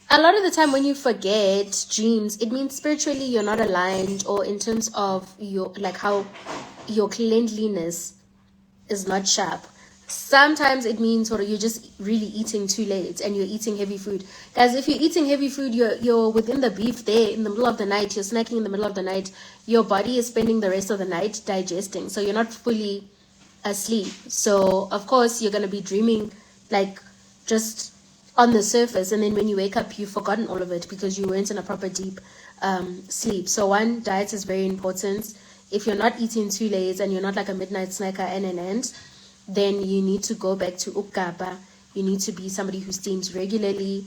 A lot of the time when you forget dreams, it means spiritually you're not aligned, or in terms of your like how your cleanliness is not sharp. Sometimes it means or you're just really eating too late and you're eating heavy food. Guys, if you're eating heavy food, you're within the beef there in the middle of the night, you're snacking in the middle of the night, your body is spending the rest of the night digesting, so you're not fully asleep. So of course you're going to be dreaming like just on the surface, and then when you wake up you've forgotten all of it because you weren't in a proper deep sleep. So one, diet is very important. If you're not eating too late and you're not like a midnight snacker and then you need to go back to ukapa. You need to be somebody who steams regularly.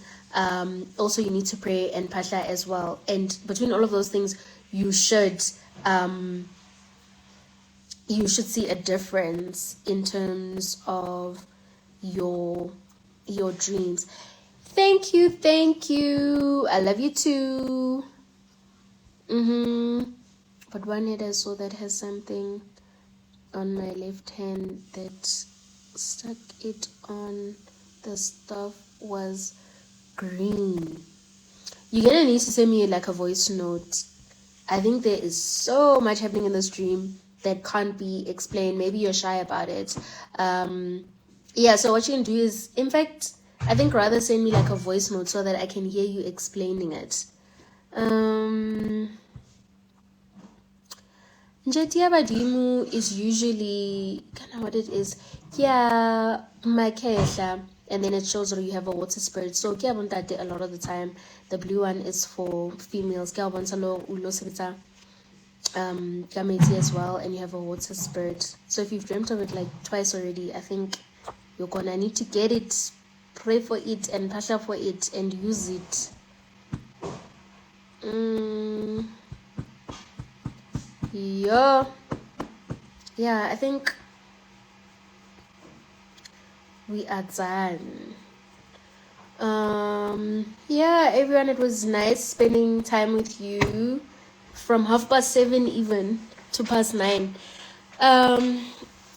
Also you need to pray and pasha as well, and between all of those things you should see a difference in terms of your dreams. Thank you. I love you too. But one head I saw that has something on my left hand that stuck it on. The stuff was green. You're gonna need to send me like a voice note. I think there is so much happening in this dream that can't be explained. Maybe you're shy about it. Yeah, so what you can do is, in fact, I think rather send me like a voice note so that I can hear you explaining it. Njetia Badimu is usually kind of what it is. Yeah, Makesha, and then it shows that you have a water spirit. So a lot of the time, the blue one is for females. Gameti as well, and you have a water spirit. So if you've dreamt of it like twice already, I think you're gonna need to get it, pray for it, and pasha for it, and use it. Yeah, I think we are done. Yeah, everyone, it was nice spending time with you from 7:30 even to 9:30.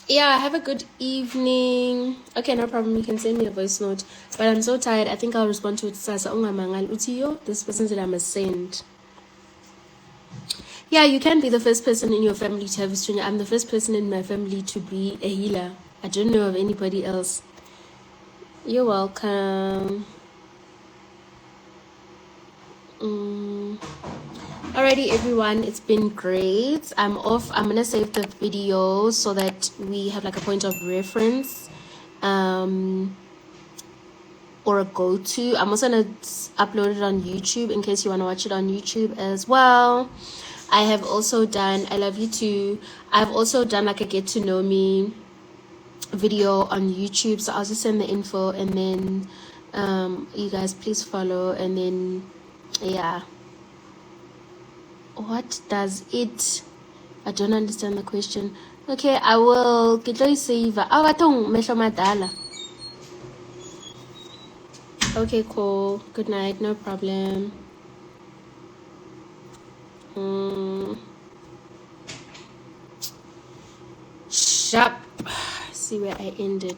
Yeah, have a good evening. Okay, no problem, you can send me a voice note, but I'm so tired. I think I'll respond to it sasa. This person said I must send. Yeah, you can be the first person in your family to have Istunia. I'm the first person in my family to be a healer. I don't know of anybody else. You're welcome. Alrighty, everyone, it's been great. I'm off. I'm gonna save the video so that we have like a point of reference, or a go-to. I'm also gonna upload it on YouTube in case you want to watch it on YouTube as well. I have also done, I love you too, I've also done like a get to know me video on YouTube, so I'll just send the info, and then you guys please follow, and then yeah, what does it I don't understand the question. Okay, I will get you save. Okay, cool. Good night. No problem. Shut. See where I ended.